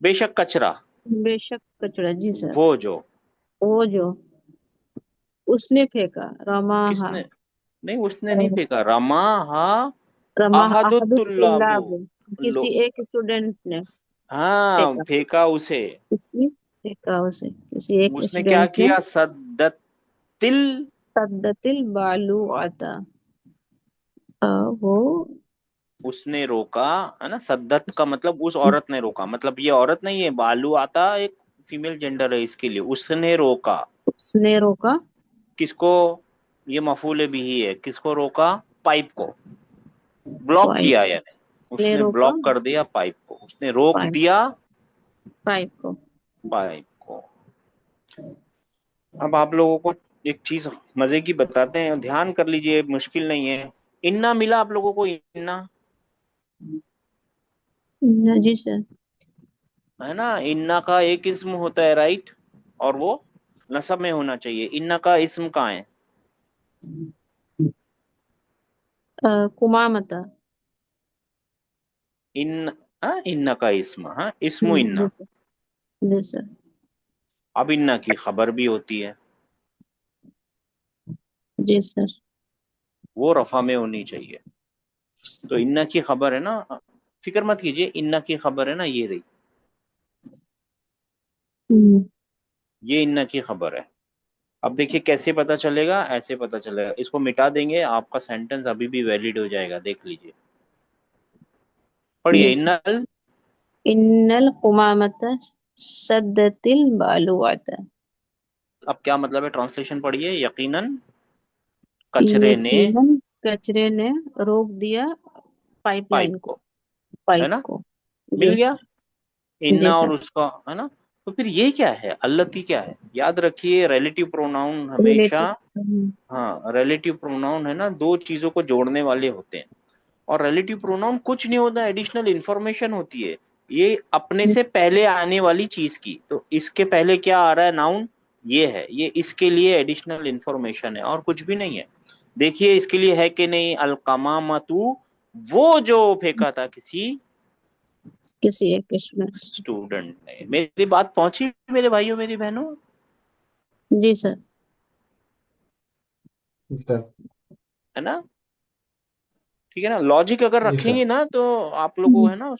बेशक कचरा, बेशक कचड़ा, जी सर। वो जो, वो जो उसने फेंका, रमाहा। किसने? नहीं, उसने नहीं फेंका, रमा, हा, रमाहा अहदुत्तुल्लाबु। अहदुत्तुल्लाब, लो, किसी एक स्टूडेंट ने हाँ, फेंका। फेंका उसे। किसी फेंका उसे, किसी एक उसने क्या स्टूडेंट ने। किया? सद्दत, तिल सद्दतिल बालू आता। वो उसने रोका, है ना। सद्दत का मतलब उस औरत ने रोका, मतलब ये औरत नहीं है, बालू आता एक फीमेल जेंडर है इसके लिए। उसने रोका उसने रोका किसको? ये मफूल बिही है। किसको रोका? पाइप को। Block pipe. किया यानी ने उसने रोका ब्लॉक कर दिया पाइप को, उसने रोक पाइप। दिया पाइप को। पाइप को। अब आप लोगों को एक चीज मजे की बताते हैं, ध्यान कर लीजिए, मुश्किल नहीं है। इन्ना मिला आप लोगों को? इन्ना, जी सर। है ना। इन्ना का एक इस्म होता है, राइट। और वो नसब में होना चाहिए। इन्ना का इस्म कहाँ है? कुमामता। इन हाँ, इन्ना का इस्म, हाँ, इस्मु जी इन्ना। सर। जी सर। अब इन्ना की खबर भी होती है, जी सर। वो रफा में होनी चाहिए। तो इन्ना की खबर है ना, फिक्र मत कीजिए, इन्ना की खबर है ना, ये रही। हम्म, ये इन्ना की खबर है। अब देखिए कैसे पता चलेगा, ऐसे पता चलेगा। इसको मिटा देंगे, आपका सेंटेंस अभी भी वैलिड हो जाएगा, देख लीजिए। पढ़िए, जी सर। इन्नल। इन्नल कुमामता सद्दतिल बालू आता। अब क्या मतलब है, ट्रांसलेशन पढ़िए। यकीनन कचरे ने यकीनन कचरे ने रोक दिया पाइप पाइपलाइन को। को, है पाइप ना, को। मिल जी। गया। जी इन्ना और सर। उसका, है ना। तो फिर ये क्या है, अल्लती क्या है? याद रखिए, रिलेटिव प्रोनाउन हमेशा, रिलेटिव। हाँ, रिलेटिव प्रोनाउन है ना, दो चीजों को जोड़ने वाले होते हैं। और रिलेटिव प्रोनाउन कुछ नहीं होता, एडिशनल इंफॉर्मेशन होती है। ये अपने से पहले आने वाली चीज की, तो इसके पहले क्या आ रहा है, नाउन, ये है, ये इसके लिए एडिशनल इंफॉर्मेशन है, और कुछ भी नहीं है। देखिए इसके लिए है कि नहीं, अलकमामतु, वो जो फेंका था किसी किसी एक किस्म। स्टूडेंट ने। मेरी बात पहुंची मेरे भाइयों मेरी बहनों? जी सर। सर। है ना, ठीक है ना। लॉजिक अगर जी सर। रखेंगे ना, तो आप लोगों को, है ना,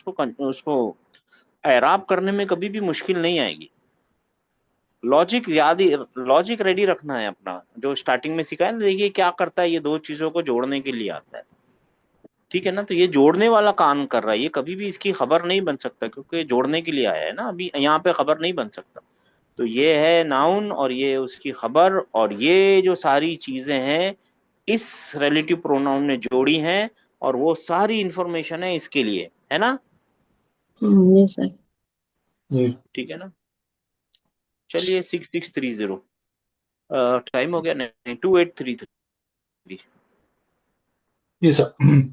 उसको एराब करने में कभी भी मुश्किल नहीं आएगी। लॉजिक याद ही, लॉजिक रेडी रखना है अपना, जो स्टार्टिंग में सिखाया ना। देखिए क्या करता है, ये दो चीजों को जोड़ने के लिए आता है, ठीक है ना। तो ये जोड़ने वाला काम कर रहा है, ये कभी भी इसकी खबर नहीं बन सकता, क्योंकि ये जोड़ने के लिए आया है ना। अभी यहाँ पे खबर नहीं बन सकता। तो ये है नाउन, और ये उसकी खबर, और ये जो सारी चीजें हैं इस रिलेटिव प्रोनाउन ने जोड़ी हैं, और वो सारी इंफॉर्मेशन है इसके लिए, है ना। जी सर। जी। ठीक है ना। चलिए 6630, टाइम हो गया, नहीं, 2833। जी सर।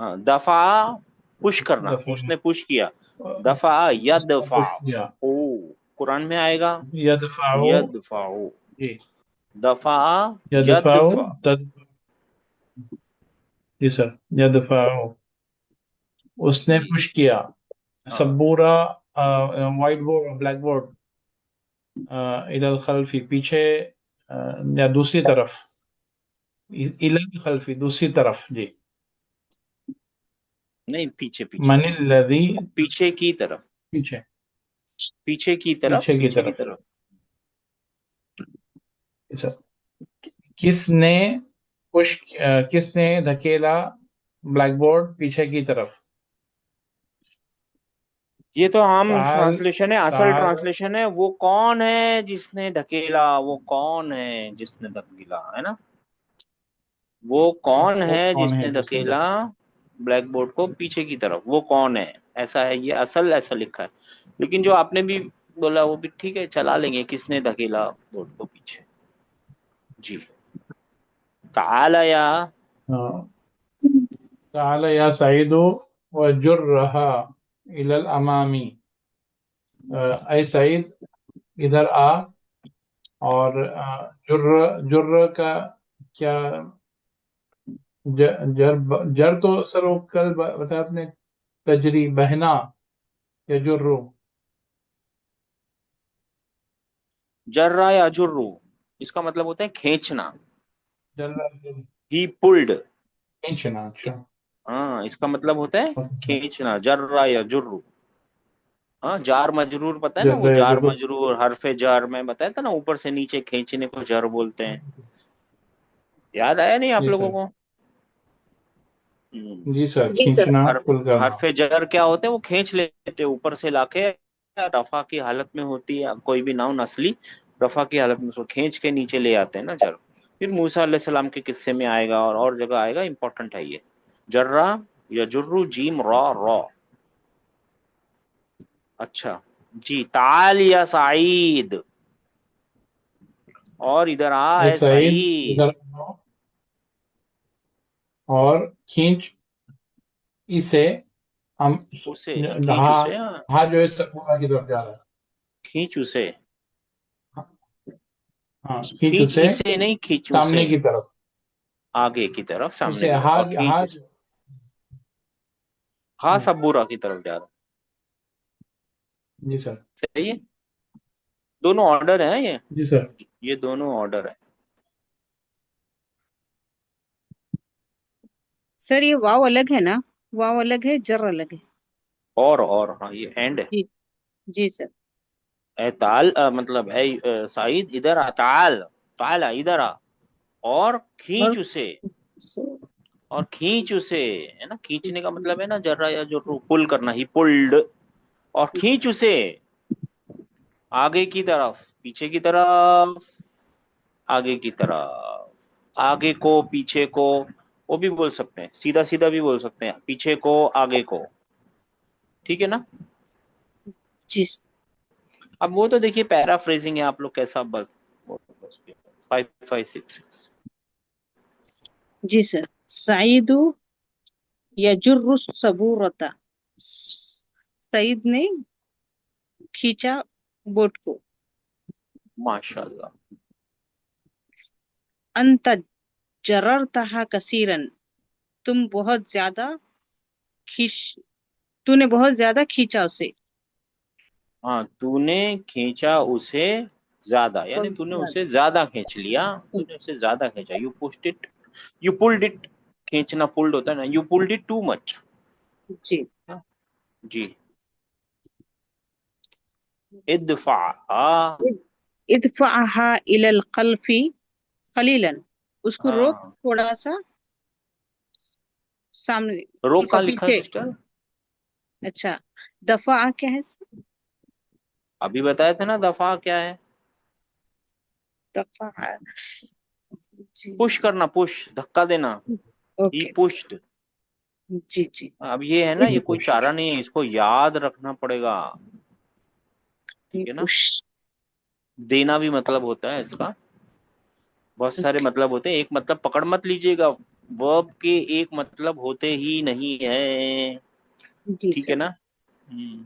हाँ, दफा, पुश करना, दफा उसने पुश किया। दफा, यदफा, पुश किया ओ, कुरान में आएगा, यदफाउ यदफाओ। जी दफा, यदफाउ यदफा। जी सर यदफाउ उसने जी, पुश किया हाँ, सबूरा वाइट बोर्ड ब्लैक बोर्ड इलल खल्फी पीछे या दूसरी तरफ इलल खल्फी दूसरी तरफ जी नहीं, पीछे पीछे, मन लदी पीछे की तरफ, पीछे पीछे की तरफ, पीछे की पीछे की तरफ तरफ। सर किसने किसने धकेला ब्लैक बोर्ड पीछे की तरफ ये तो आम ताल ट्रांसलेशन है, असल ताल ट्रांसलेशन है, वो कौन है जिसने धकेला, वो कौन है जिसने धकेला, है ना। वो कौन वो है कौन जिसने है जिसने धकेला ब्लैक बोर्ड को पीछे की तरफ, वो कौन है, ऐसा है, ये असल ऐसा लिखा है। लेकिन जो आपने भी बोला वो भी ठीक है, चला लेंगे, किसने धकेला बोर्ड को पीछे। जी, ताला या, हाँ ताल या सईदो वजुर्रहा इलल अमामी ऐ सईद इधर आ और जुर्र जुर्र का क्या जर जर तो सर वो कल बताया आपने तजरी बहना या जुर्रो जर्रा या जुर्रू, इसका मतलब होता है खींचना। जर्रा ही पुल्ड, खींचना। अच्छा। हाँ इसका मतलब होता है खींचना, जर्रा या जुर्रू। हाँ जार मजरूर पता है ना, वो जर्रा या जार जुर्रू। मजरूर हरफे जार में बताया था ना, ऊपर से नीचे खींचने को जर बोलते हैं। याद आया नहीं आप जी लोगों सर। को? जी सर, जी सर। खींचना, हर पुल करना। हरफे जर क्या होते हैं, वो खींच लेते हैं ऊपर से लाके, रफा की हालत में होती है कोई भी नाउन असली, रफा की हालत में उसको खींच के नीचे ले आते हैं ना जर। फिर मूसा अलैहि सलाम के किस्से में आएगा और जगह आएगा, इंपॉर्टेंट है ये। जर्रा यजुर्रु जीम रॉ रॉ। अच्छा जी, ताल या साईद, और इधर आ ए है सईद, सईद। इधर आओ और खींच इसे। हम उसे खींच हाँ। उसे, हाँ, हाँ जो है सकुरा की तरफ जा रहा है। खींच उसे। हाँ, खींच खींच उसे इसे नहीं, खींच उसे, सामने की तरफ। आगे की तरफ, सामने उसे की तरफ, हाँ, और खींच हाँ। उसे, हाँ सबूरा की तरफ जा रहा जी सर। है। सही है, दोनों ऑर्डर है ये। जी सर। ये दोनों ऑर्डर है। सर ये वाव अलग है ना, वाव अलग है, जर अलग है। और हाँ ये एंड है। जी। जी सर। ए ताल मतलब ए साइद इधर आ, ताल, ताल आ, इधर आ, और और खींच उसे, और खींच उसे, है ना, खींचने का मतलब है ना जर्रा या जो पुल करना, ही पुल्ड, और खींच उसे आगे की तरफ, पीछे की तरफ, आगे की तरफ, आगे को पीछे को, वो भी बोल सकते हैं, सीधा सीधा भी बोल सकते हैं, पीछे को आगे को। ठीक है ना? जी। अब वो तो देखिए पैराफ्रेजिंग है, आप लोग कैसा बस 5566। जी सर। सईदु यजुर्रु सबूरता, सईद ने खींचा बोट को। माशाल्लाह। अंत जररतहा कसीरन, तुम बहुत ज्यादा खींच, तूने बहुत ज्यादा खींचा उसे। हाँ तूने खींचा उसे ज्यादा, यानी बहुत तूने ज्यादा। उसे ज्यादा खींच लिया, तूने उसे ज्यादा खींचा, you pushed it, you pulled it. खींचना पुल्ड होता है ना, you pulled it too much. जी। जी। इदफा, हाँ। इदफअहा इलल कल्फी कलीलन, उसको रोक हाँ, थोड़ा सा सामने, रोक अल्फा कहाँ लिखा है पीछे। सिस्टर? अच्छा, दफा क्या है सर? अभी बताया था ना दफा क्या है। दफा। जी। पुश करना, पुश, धक्का देना। ही ओके। पुश्ड। जी जी। अब ये है ना, ये कोई पुश। चारा नहीं है, इसको याद रखना पड़ेगा। ठीक है ना? पुश। देना भी मतलब होता है इसका, बहुत सारे ओके। मतलब होते हैं, एक मतलब पकड़ मत लीजिएगा, वर्ब के एक मतलब होते ही नहीं है। जी ठीक है सर। ना? हम्म।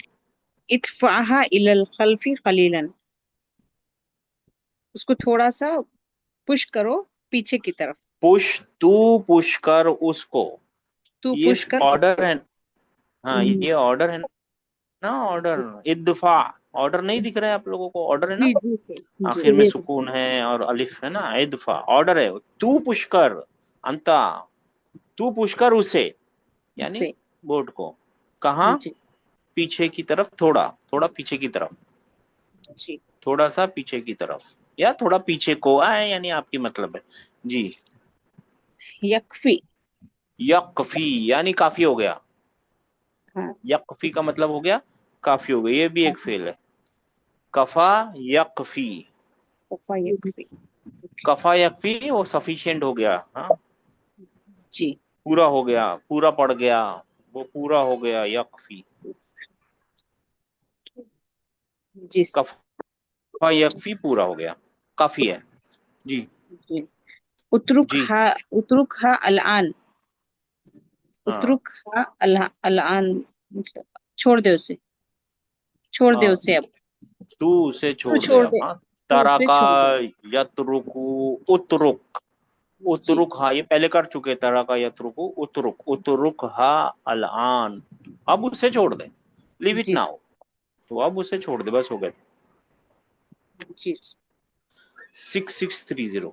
इदफअहा इलल खल्फी कलीलन, उसको थोड़ा सा पुश करो पीछे की तरफ। पुश, तू पुश कर उसको, तू ये पुश कर ऑर्डर उसको। है। हाँ हम्म, ये ऑर्डर है ना, ऑर्डर इद्फा। ऑर्डर नहीं दिख रहा है आप लोगों को? ऑर्डर है ना, जी जी सर। जी आखिर में जी सर। सुकून है और अलिफ है ना, इद्फा ऑर्डर है। तू पुश कर, अंता, तू पुश कर उसे, यानी से। बोर्ड को। कहाँ? जी पीछे की तरफ, थोड़ा थोड़ा पीछे की तरफ, जी। थोड़ा सा पीछे की तरफ, या थोड़ा पीछे को आए, यानी आपकी मतलब है। जी। यकफी। यकफी यानी काफी हो गया, हाँ। यकफी का मतलब हो गया काफी हो गया, ये भी एक फेल है। कफा यकफी, दफा यकफी। कफा यकफी वो सफिशिएंट हो गया, हाँ, जी। पूरा हो गया, पूरा पड़ गया, वो पूरा हो गया, यकफी। जी कफा यकफी पूरा हो गया, काफी है। जी। जी। उतरुक जी। हा, उतरुक हा अलआन, हाँ उतरुक हा अलआन, मतलब छोड़ दे उसे, छोड़ दे हाँ, उसे अब। तू उसे तू छोड़ दे छोड़ अब, दे, हाँ। तू तरा उसे का छोड़ दे। यतरुकु, उतरुक, जी। उतरुक हा, ये पहले कर चुके, तरह का यतरुकु, उतरुक, उतरुक हा अलआन, अब उसे छोड़ दे, लीव इट जी नाउ, तो अब उसे छोड़ दे, बस हो गया। जी। 6630।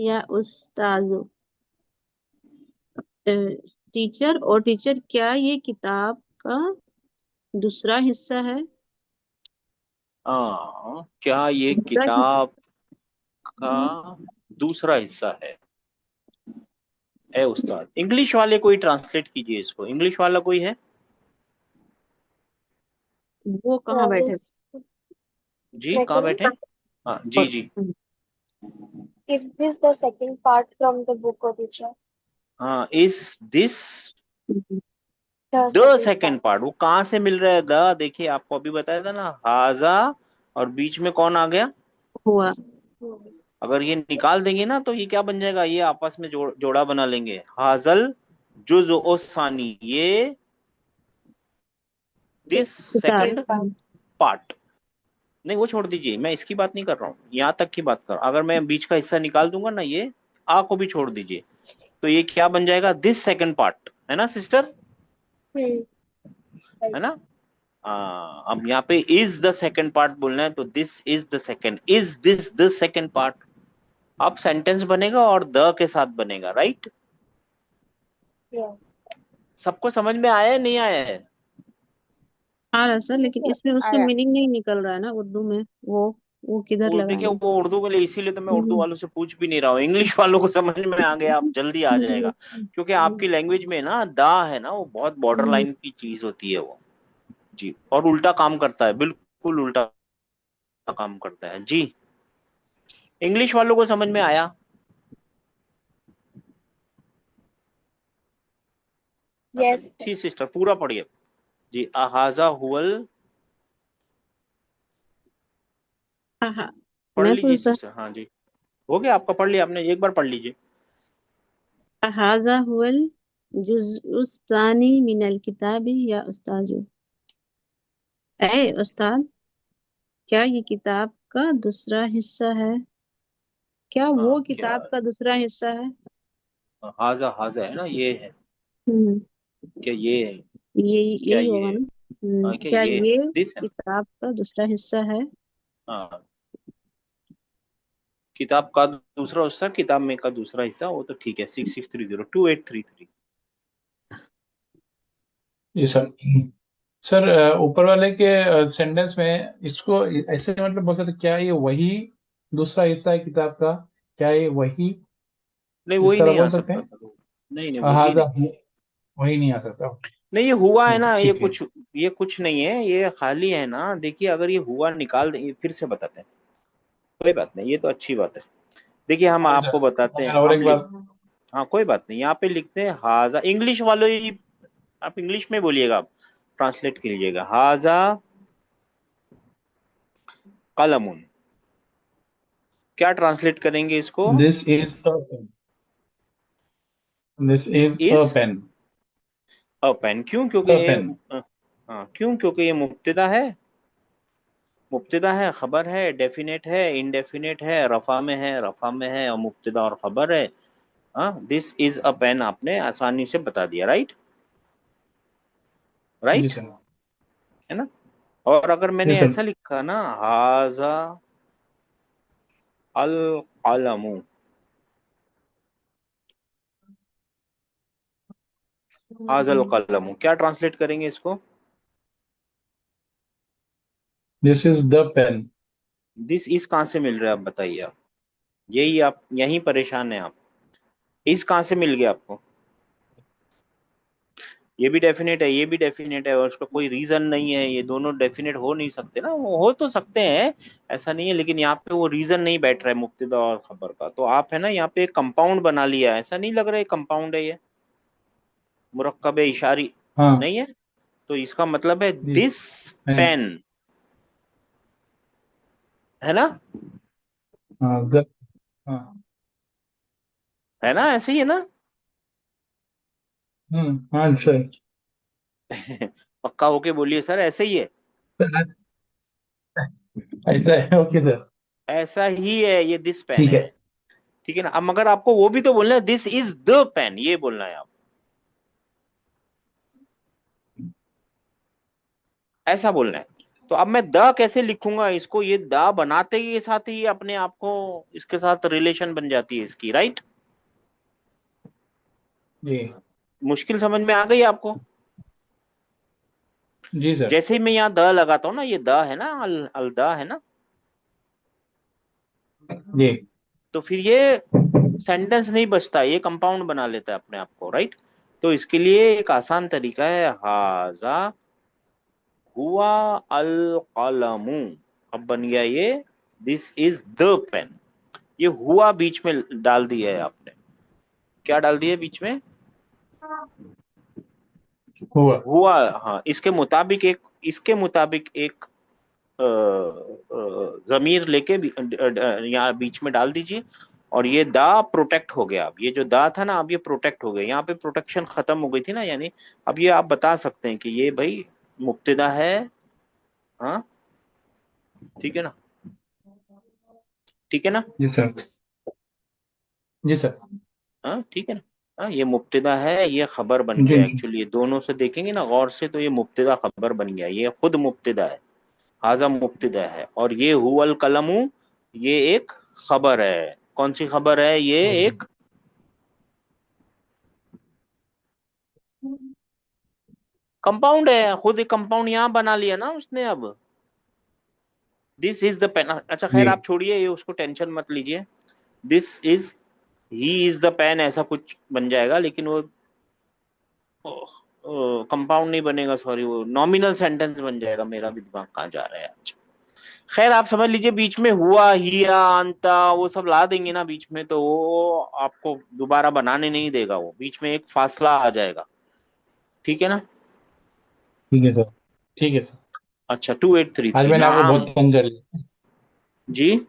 या उस्ताद। टीचर और टीचर, क्या ये किताब का दूसरा हिस्सा है? क्या ये दूसरा किताब हिस्सा का दूसरा हिस्सा है? ए उस्ताद, इंग्लिश वाले कोई ट्रांसलेट कीजिए इसको, इंग्लिश वाला कोई है? वो कहाँ बैठे? जी कहाँ बैठे? हाँ जी जी। Is this the second part from the book or teacher? हाँ, is this The the second second part. वो कहाँ से मिल रहा है द? देखिए आपको अभी बताया था ना, हाजा, और बीच में कौन आ गया? हुआ। part. अगर ये निकाल देंगे ना तो ये क्या बन जाएगा, ये आपस में जोड़ा बना लेंगे। हाजल जुज ओ सानी, ये दिस किताब। Second part. नहीं वो छोड़ दीजिए, मैं इसकी बात नहीं कर रहा हूँ, यहाँ तक की बात कर रहा हूँ। अगर मैं बीच का हिस्सा निकाल दूंगा ना, ये आ को भी छोड़ दीजिए, तो ये क्या बन जाएगा? दिस सेकंड पार्ट, है ना सिस्टर? है ना? अब यहाँ पे इज द सेकंड पार्ट बोलना है, तो this is the second, is this the second part. अब सेंटेंस बनेगा और द के साथ बनेगा, राइट? Yeah. सबको समझ में आया है, नहीं आया है? आ रहा सर, लेकिन इसमें उसका आया। मीनिंग नहीं निकल रहा है ना उर्दू में। वो किधर वो देखिए, लगाएंगे? वो उर्दू के लिए, इसीलिए तो मैं उर्दू हम्म, वालों से पूछ भी नहीं रहा हूँ। इंग्लिश वालों को समझ में आ गया, आप जल्दी आ जाएगा, क्योंकि आपकी लैंग्वेज में ना दा है ना, वो बहुत बॉर्डर लाइन की चीज होती है वो। जी, और उल्टा काम करता है, बिल्कुल उल्टा काम करता है जी। इंग्लिश वालों को समझ में आया? Yes. जी सिस्टर, पूरा पढ़िए जी। अहाजा हुवल, हाँ, पढ़ मैं लीजिए पूछ सर। सिस्टर। हाँ जी, हो गया आपका, पढ़ लिया आपने, एक बार पढ़ लीजिए। हाजा हुवल जुज़उस्सानी मिनल किताबी या उस्ताजु। ए उस्ताद, क्या ये किताब का दूसरा हिस्सा है? क्या हाँ वो क्या? किताब का दूसरा हिस्सा है? हाजा हाजा है ना, ये है हम्म, क्या? ये है ये क्या? यही ये होगा है? ना। क्या क्या ये है? ये दिस है ना? किताब का दूसरा हिस्सा है? हाँ, किताब का दूसरा हिस्सा, किताब में का दूसरा हिस्सा, वो तो ठीक है। 6630 2833। जी सर। सर ऊपर वाले के सेंटेंस में इसको ऐसे मतलब बोल सकते, क्या ये वही दूसरा हिस्सा है किताब का? क्या ये वही, नहीं इस वही तरह नहीं आ बोल सकते सकता हैं? था। नहीं नहीं वही हाजा, नहीं। वही नहीं आ सकता। नहीं ये हुआ है जी ना, ठीक है। ये कुछ नहीं है, ये खाली है ना। देखिए अगर ये हुआ निकाल देंगे, फिर से बताते हैं, कोई बात नहीं, ये तो अच्छी बात है। देखिए हम हाँ आपको सर, बताते हैं, और हम एक बार। लिख, हाँ कोई बात नहीं, यहाँ पे लिखते हैं हाजा। इंग्लिश वालों ही, आप इंग्लिश में बोलिएगा, आप ट्रांसलेट कीजिएगा। हाजा कलमुन, क्या ट्रांसलेट करेंगे इसको? This is a pen, this this is a is pen, a pen. क्यों? क्योंकि अ ये पेन। हाँ, क्यों? क्योंकि ये मुब्तदा है, मुब्तदा है, खबर है, डेफिनेट है, इनडेफिनेट है, रफा में है, रफा में है, और मुब्तदा और खबर है। हाँ, दिस इज अ पेन आपने आसानी से बता दिया, राइट? जी राइट, सर। है ना? और अगर जी मैंने सर। ऐसा लिखा ना, हाजा अल कलमु, हाजल कलमु, क्या ट्रांसलेट करेंगे इसको? This is the pen. This is कहाँ से मिल रहा है, आप बताइए। आप यही, आप यही परेशान है आप। इस कहाँ से मिल गया आपको? ये भी डेफिनेट है, ये भी डेफिनेट है, और उसका कोई रीजन नहीं है। ये दोनों डेफिनेट हो नहीं सकते ना, वो हो तो सकते हैं, ऐसा नहीं है, लेकिन यहाँ पे वो रीजन नहीं बैठ रहा है मुब्तदा और खबर का। तो आप है ना, यहाँ पे एक कंपाउंड बना लिया है, ऐसा नहीं लग रहा है कंपाउंड है ये, मुरक्कब इशारी हाँ नहीं है? तो इसका मतलब है जी। दिस नहीं। पेन, है ना? हाँ द, हाँ। है ना, ऐसे ही है ना? हाँ सर। पक्का होके बोलिए सर, ऐसे ही है? ऐसा है, ओके सर। ऐसा ही है, ये दिस पेन ठीक है। है। ठीक है ना। अब मगर आपको वो भी तो बोलना है, दिस इज द पेन, ये बोलना है आप, ऐसा बोलना है। तो अब मैं द कैसे लिखूंगा इसको, ये द बनाते के साथ ही अपने आप को इसके साथ रिलेशन बन जाती है इसकी, राइट। जी मुश्किल समझ में आ गई आपको। जी सर। जैसे ही मैं यहाँ द लगाता हूँ ना, ये द है ना, अल द है ना, जी तो फिर ये सेंटेंस नहीं बचता, ये कंपाउंड बना लेता है अपने आप को, राइट। तो इसके लिए एक आसान तरीका है, हाजा हुआ अल कलमू। अब बन गया ये, दिस इज द पेन। ये हुआ बीच में डाल दिया है आपने, क्या डाल दिया है बीच में, हुआ। हुआ। हाँ, इसके मुताबिक एक जमीर लेके यहाँ बीच में डाल दीजिए, और ये दा प्रोटेक्ट हो गया। अब ये जो दा था ना, अब ये प्रोटेक्ट हो गया, यहाँ पे प्रोटेक्शन खत्म हो गई थी ना, यानी अब ये आप बता सकते हैं कि ये भाई मुब्तदा है। हाँ, ठीक है ना, ठीक है ना। जी सर। जी सर। हाँ, ठीक है ना। हाँ, ये मुब्तदा है, ये खबर बन जी गया। जी। एक्चुअली ये दोनों से देखेंगे ना गौर से, तो ये मुब्तदा खबर बन गया, ये खुद मुब्तदा है, हाजा मुब्तदा है, और ये हुवल कलमू, ये एक खबर है। कौन सी खबर है ये, एक कंपाउंड है, खुद एक कंपाउंड यहाँ बना लिया ना उसने। अब दिस इज द पेन, अच्छा जी खैर आप छोड़िए ये, उसको टेंशन मत लीजिए। This is, he is the pen, ऐसा कुछ बन जाएगा, लेकिन वो कंपाउंड नहीं बनेगा, सॉरी, वो नॉमिनल सेंटेंस बन जाएगा। मेरा भी दिमाग कहाँ जा रहा है आज। खैर आप समझ लीजिए, बीच में हुआ, हिया, अंता, वो सब ला देंगे ना बीच में, तो वो आपको दोबारा बनाने नहीं देगा, वो बीच में एक फासला आ जाएगा, ठीक है ना। ठीक है सर। ठीक है सर। अच्छा, आज 2833 मैंने आपको नाम। बहुत तंग कर लिया। जी,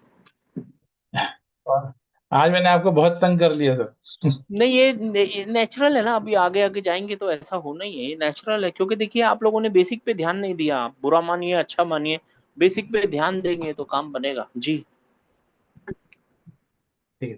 और आज मैंने आपको बहुत तंग कर लिया सर। नहीं ये नेचुरल है ना, अभी आगे आगे जाएंगे तो ऐसा होना ही है, ये नेचुरल है। क्योंकि देखिए आप लोगों ने बेसिक पे ध्यान नहीं दिया, आप बुरा मानिए अच्छा मानिए, बेसिक पे ध्यान देंगे तो काम बनेगा जी। ठीक है।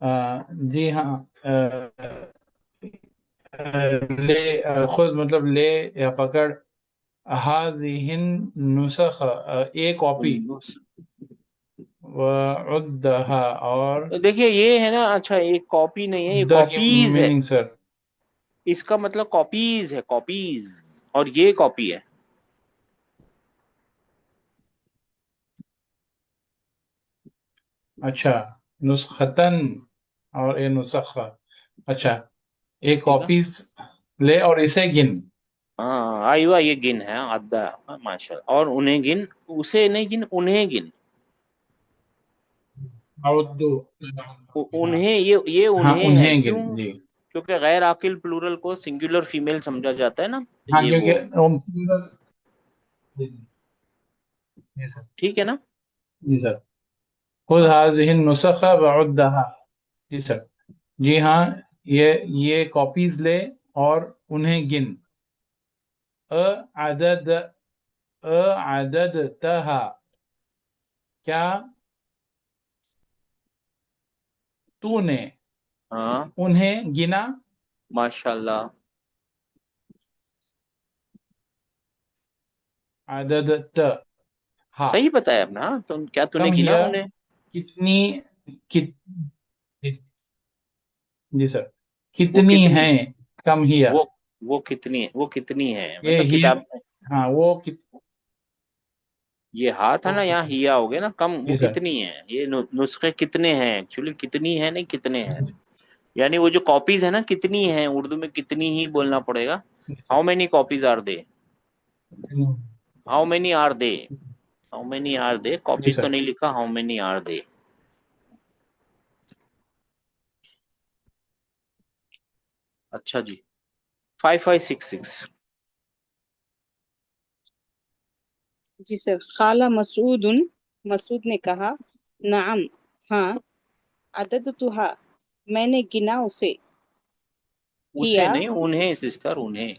जी हाँ। ले खुद मतलब ले या पकड़। हाजिहिन नुसख एक कॉपी। वउद्दहा और देखिए ये है ना, अच्छा एक कॉपी नहीं है, ये द की कॉपीज है। Meaning sir. इसका मतलब कॉपीज है, कॉपीज, और ये कॉपी है। अच्छा। नुस्खतन और ए नुसख। अच्छा, एक ठीक है। कॉपीज ले और इसे गिन। हाँ आयुआ, ये गिन है अद्दा। हाँ, माशाल्लाह। और उन्हें गिन, उसे नहीं गिन, उन्हें गिन। उद्दू। हाँ। उन्हें, ये हाँ उन्हें है, उन्हें क्यों? गिन जी। क्योंकि गैर आकिल प्लूरल को सिंगुलर फीमेल समझा जाता है ना, हाँ ये क्योंकि वो, जी जी सर। ठीक है ना। जी सर। खुद हाँ, हाजिहिन नुसख वउद्दहा। जी सर। जी हाँ, ये कॉपीज ले और उन्हें गिन। अदद अददतहा। क्या तूने हाँ, उन्हें गिना। माशाल्लाह। अददत हा। सही बताया आपने। हाँ, तो क्या तूने कम गिना हिया उन्हें? कितनी कित जी सर। वो कितनी कितनी, हैं। कम हिया। वो वो कितनी है, वो कितनी है, ये मतलब हिया। किताब में हाँ वो ये हा था ना, यहाँ हिया हो गया ना, कम, वो जी सर। कितनी है, ये नुस्खे कितने हैं, एक्चुअली कितनी है नहीं, कितने हैं। यानी वो जो कॉपीज है ना, कितनी है, उर्दू में कितनी ही बोलना पड़ेगा। जी how sir. Many copies are they, how many are they, how many are they, जी कॉपीज तो सर। नहीं लिखा, हाउ मेनी आर दे। अच्छा जी, 5566। जी सर। खाला मसूदुन, मसूद ने कहा, नाम, हाँ, अददतुहा, मैंने गिना उसे, उसे हिया, नहीं, उन्हें सिस्टर, उन्हें।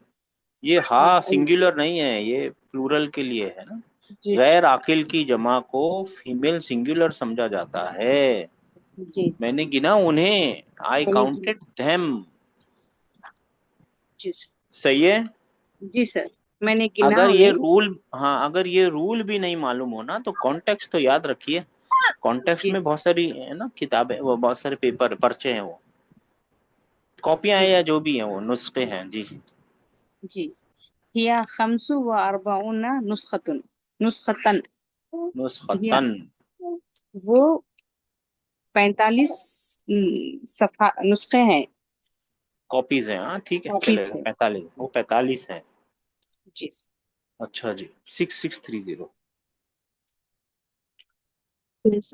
ये हा सिंगुलर नहीं है, ये प्लूरल के लिए है ना। जी गैर आकिल की जमा को फीमेल सिंगुलर समझा जाता है। जी मैंने गिना उन्हें, आई मैंने काउंटेड देम। जी सर। सही है। जी सर, मैंने गिना अगर ये उन्हें। रूल, हाँ, अगर ये रूल भी नहीं मालूम हो ना तो कॉन्टेक्स्ट तो याद रखिए। कॉन्टेक्स्ट जी में बहुत सारी है ना किताबें, वो बहुत सारे पेपर पर्चे हैं, वो कॉपियां जी हैं या सर। जो भी हैं, वो नुस्खे हैं जी। जी, हिया खम्सु व अर्बाउना नुस्खतुन, नुस्खतन। हिया, नुस्खतन। वो 45 सफा नुस्खे हैं, कॉपीज हैं, हाँ ठीक है, कॉपीज चलेगा। है। 45, वो 45 है। जी अच्छा जी। 6630। Yes.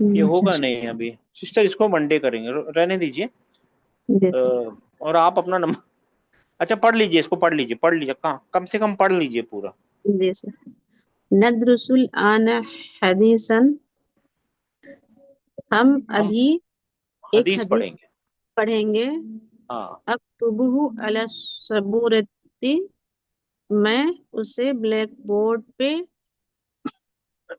ये होगा नहीं अभी। सिस्टर इसको वनडे करेंगे, रहने दीजिए। और आप अपना नंबर, अच्छा पढ़ लीजिए, इसको पढ़ लीजिए, पढ़ लीजिए, कम से कम पढ़ लीजिए पूरा। जैसे नदरुसुल आना हदीसन, हम हम अभी एक हदीस हदीस पढ़ेंगे। पढ़ेंगे। हाँ, अक्तुबुहु अला सबूरती, मैं उसे ब्लैक बोर्ड पे लिख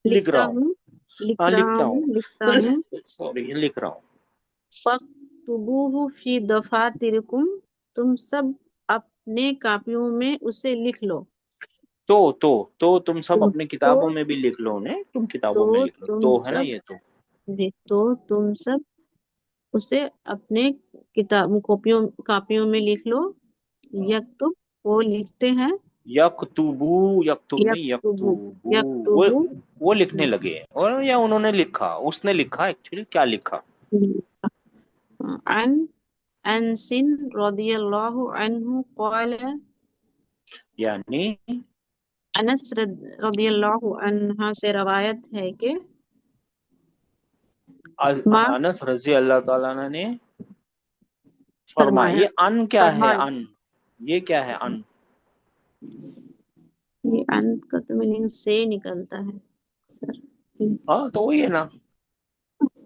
लिखता रहा हूँ। हूँ, लिख हाँ, रहा लिखता हूँ, हूँ। लिखता हूँ। सॉरी, लिख रहा हूँ। फक्तुबुहु फी दफातिरकुम, तुम सब अपने कापियों में उसे लिख लो। तो तुम सब तुम अपनी तो किताबों में भी लिख लो उन्हें, तुम किताबों में तो लिख लो, तुम तो है ना सब ये तो। जी, तो तुम सब उसे अपने किताब कॉपियों कापियों में लिख लो। यक्तुब, वो लिखते हैं। यकतुबू, यकतुब नहीं, यक्तुबु, यकतुबू। वो यक्तुबु। वो लिखने लगे, और या उन्होंने लिखा, उसने लिखा, एक्चुअली क्या लिखा। अन अनसिन रदियल्लाहु अन्हु क़ाल, यानी अनस रदियल्लाहु अन्हा से रवायत है कि माँ अनस रजी अल्लाह ताला ने फरमाया। फरमाया, ये अन क्या है, फरमाया। अन, ये क्या है अन। ये अंत का तो मीनिंग से निकलता है सर। हाँ तो वही है ना,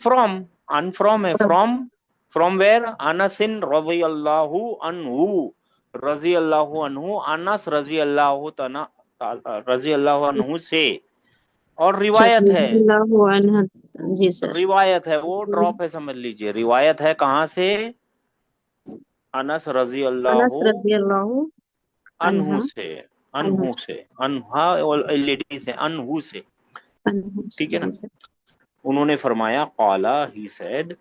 फ्रॉम, अन फ्रॉम है, फ्रॉम वेयर, अनसिन रजी अल्लाहु अनहु, रजी अल्लाहु अनहु, अनस रजी अल्लाहु तना, रजी अल्लाहु अनहु से। और रिवायत है, रज़ियल्लाहु अन्हा। जी सर। रिवायत है, वो ड्रॉप है, समझ लीजिए। रिवायत है कहाँ से, अनस रजी अनस अल्लाहु रज़ियल्लाहु अनहु अन्हा, से, अन्हा, अनहु से, अनहा लेडीज है, अनहु से। अन्हु से। ठीक है ना। जी सर। उन्होंने फरमाया, काला, ही सेड,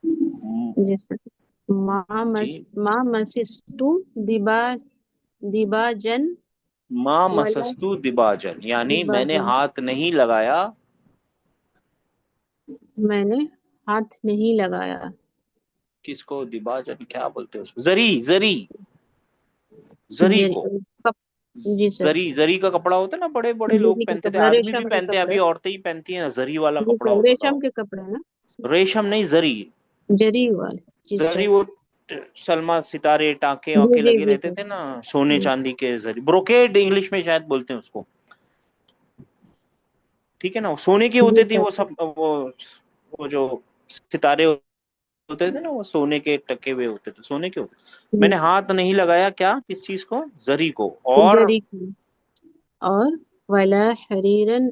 जी सर। जी, मा मसिस्तु दिबा दिबाजन माँ वला मसस्तु दिबाजन, यानी मैंने दिबाजन, हाथ नहीं लगाया। मैंने हाथ नहीं लगाया। किसको, दिबाजन क्या बोलते हैं उसको, जरी, जरी, जरी जरी को। कप, जी सर। जरी, जरी का कपड़ा होता है ना, बड़े बड़े लोग जरी के पहनते थे, कपड़े, आदमी भी रेशम के पहनते हैं, कपड़े। अभी औरतें ही पहनती हैं ना, जरी वाला जी कपड़ा सर, होता था रेशम वो। के कपड़े ना। रेशम नहीं, जरी। जरी वाले। जी जरी सर। वो सलमा सितारे टाके जी वाके जी लगे जी रहते सर। थे ना, सोने चांदी के जरी, ब्रोकेड इंग्लिश में शायद बोलते हैं उसको। ठीक है ना, वो सोने के जी होते थे सर। वो सब, वो जो सितारे होते थे ना, वो सोने के टके हुए होते थे, सोने के होते थे। मैंने हाथ नहीं लगाया क्या, किस चीज को, जरी को। और जरी की, और वला हरीरन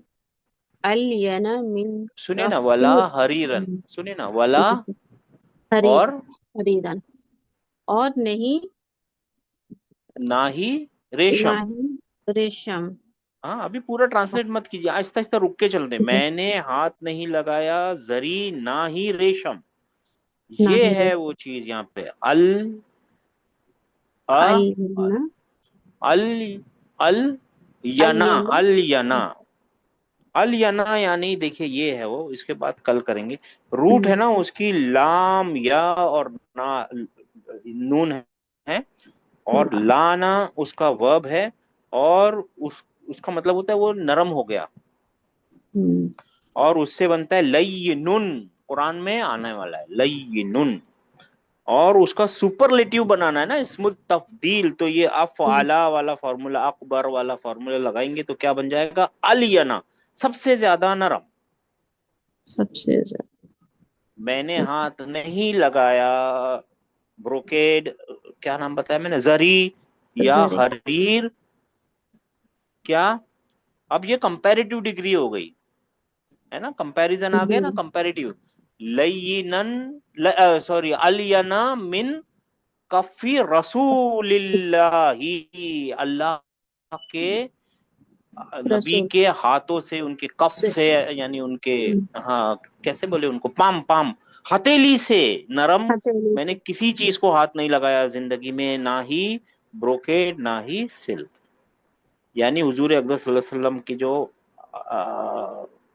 अलयना मिन सुने ना, वला रफ़ी, हरीरन, सुने ना, वला, जी सर, हरीर, और हरीरन, और नहीं, ना ही रेशम। नहीं रेशम। हाँ, अभी पूरा ट्रांसलेट मत कीजिए, आहिस्ता आहिस्ता रुक के चलते। मैंने हाथ नहीं लगाया, जरी ना ही रेशम। ये नहीं है रेशम। वो चीज यहाँ पे, अल, अ, अलयना, अल, अल यना, अलयना। अल यना, अल यना, यानी देखिए ये है वो, इसके बाद कल करेंगे। रूट है ना उसकी, लाम या और ना, नून है, और लाना उसका वर्ब है। और उसका मतलब होता है वो नरम हो गया, और उससे बनता है लय्यिनुन, कुरान में आने वाला है लय्यिनुन। और उसका सुपरलेटिव बनाना है ना, इसमें तफदील, तो ये अफआला वाला फॉर्मूला, अकबर वाला फॉर्मूला लगाएंगे तो क्या बन जाएगा, अलियना, सबसे ज्यादा नरम। सबसे ज्यादा। मैंने हाथ नहीं लगाया, ब्रोकेड, क्या नाम बताया मैंने, जरी या जरी। हरीर, क्या, अब ये कंपैरेटिव डिग्री हो गई है ना, कंपैरिजन आ गया ना, कंपैरेटिव। लयनन, सॉरी, अलियना मिन कफी रसूलिल्लाही, अल्लाह के नबी रसूल के हाथों से, उनके कफ से। से, यानी उनके, हाँ कैसे बोले उनको, पाम पाम, हथेली से नरम। हथेली मैंने से। किसी चीज को हाथ नहीं लगाया जिंदगी में, ना ही ब्रोकेड ना ही सिल्क। यानी हुजूर अकबर सल्लल्लाहु अलैहि वसल्लम की जो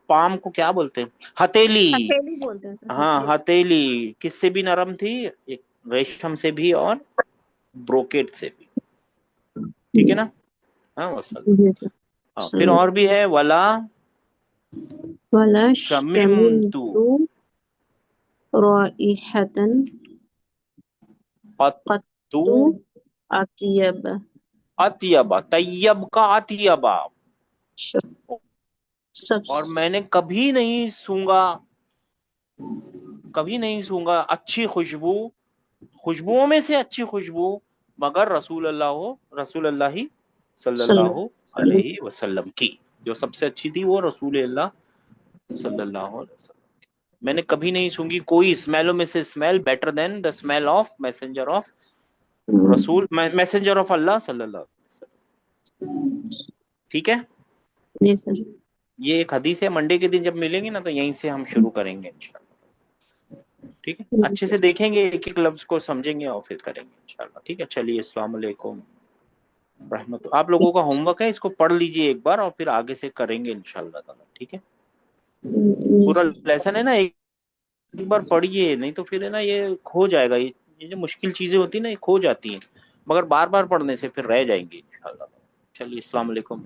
पाम को क्या बोलते हैं, हथेली। हथेली बोलते हैं सर, हाँ हथेली। हथेली किससे भी नरम थी, एक रेशम से भी और ब्रोकेड से भी, ठीक है ना। हाँ वसल। जी सर। हाँ फिर और भी है, वला वला शमिमतु शमिमतु राइहतन कत्तु कत्तु अतियब। अतियबा, तैयब का अतियबा, सब। और मैंने कभी नहीं सूंगा, कभी नहीं सूंगा अच्छी खुशबू, खुशबुओं में से अच्छी खुशबू, मगर रसूल अल्लाह हो, रसूल अल्लाह ही सल्लल्लाहु अलैहि वसल्लम की। जो सबसे अच्छी थी वो रसूल अल्लाह सल्लल्लाहु अलैहि वसल्लम। मैंने कभी नहीं सूंगी कोई स्मेलों में से smell better than the smell of messenger of रसूल, मैसेंजर ऑफ अल्लाह सल्लल्लाहु अलैहि वसल्लम। ठीक है, जी सर। ये एक हदीस है, मंडे के दिन जब मिलेंगे ना तो यहीं से हम शुरू करेंगे इंशाल्लाह। ठीक है, जी अच्छे सर। से देखेंगे, एक एक लफ्ज को समझेंगे और फिर करेंगे इंशाल्लाह। ठीक है, चलिए, अस्सलाम वालेकुम रहमत। आप लोगों का होमवर्क है, इसको पढ़ लीजिए एक बार और फिर आगे से करेंगे इंशाल्लाह ताला। ठीक है, जी पूरा सर। लेसन है ना, एक बार पढ़िए, नहीं तो फिर है ना ये खो जाएगा, ये जो मुश्किल चीजें होती है ना ये खो जाती हैं, मगर बार बार पढ़ने से फिर रह जाएंगी इंशाल्लाह। चलिए, अस्सलाम वालेकुम।